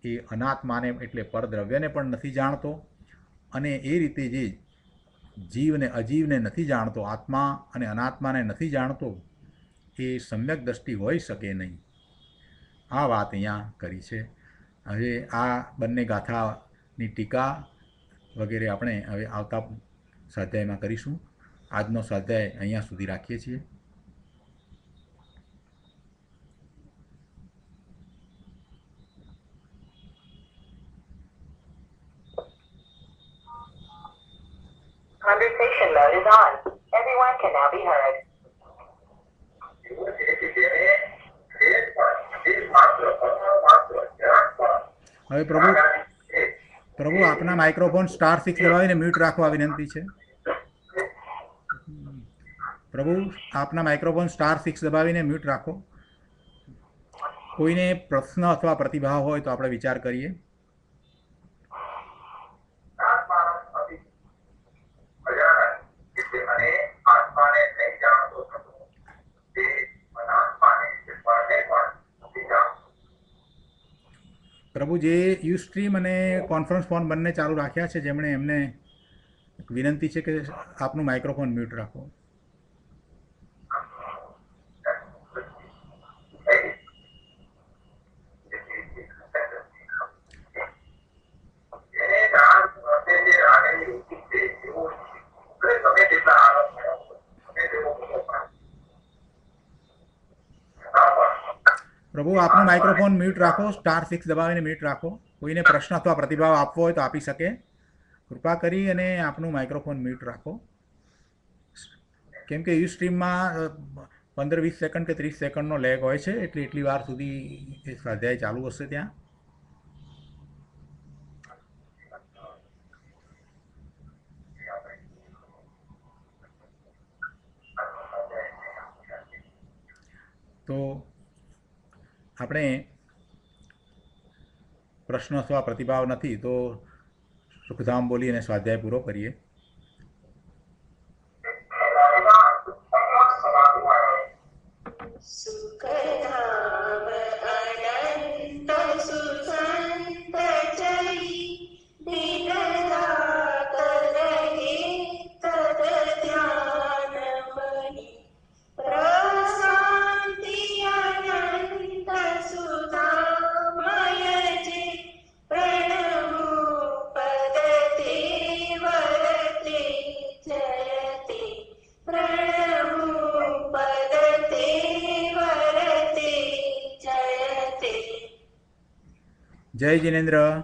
એ અનાત્માને એટલે પરદ્રવ્યને પણ નથી જાણતો, અને એ રીતે જે જીવને અજીવને નથી જાણતો, આત્મા અને અનાત્માને નથી જાણતો, એ સમ્યક દ્રષ્ટિ હોઈ શકે નહીં. આ વાત અહીંયા કરી છે. હવે આ બંને ગાથાની ટીકા વગેરે આપણે હવે આવતા સ્વાધ્યાયમાં કરીશું. આજનો સ્વાધ્યાય અહીંયા સુધી રાખીએ છીએ. Conversation mode is on. Everyone can now be heard. હવે પ્રભુ આપના માઇક્રોફોન *6 દબાવીને મ્યુટ રાખવા વિનંતી છે. પ્રભુ આપના માઇક્રોફોન *6 દબાવીને મ્યુટ રાખો. કોઈને પ્રશ્ન અથવા પ્રતિભાવ હોય તો આપણે વિચાર કરીએ. પ્રભુ જે યુસ્ટ્રીમ અને કોન્ફરન્સ ફોન બંને ચાલુ રાખ્યા છે, જેમણે એમને વિનંતી છે કે આપનું માઇક્રોફોન મ્યુટ રાખો. પ્રભુ આપનું માઇક્રોફોન મ્યુટ રાખો, *6 દબાવીને મ્યુટ રાખો. કોઈને પ્રશ્ન અથવા પ્રતિભાવ આપવો હોય તો આપી શકે. કૃપા કરી અને આપનું માઇક્રોફોન મ્યુટ રાખો. કેમ કે યુસ્ટ્રીમમાં 15-20 સેકન્ડ કે 30 સેકન્ડનો લેગ હોય છે, એટલે એટલી વાર સુધી એ સ્વાધ્યાય ચાલુ હશે ત્યાં. તો આપણે પ્રશ્ન અથવા પ્રતિભાવ નથી તો સુખધામ બોલી અને સ્વાધ્યાય પૂરો કરીએ. જય જિનેન્દ્ર.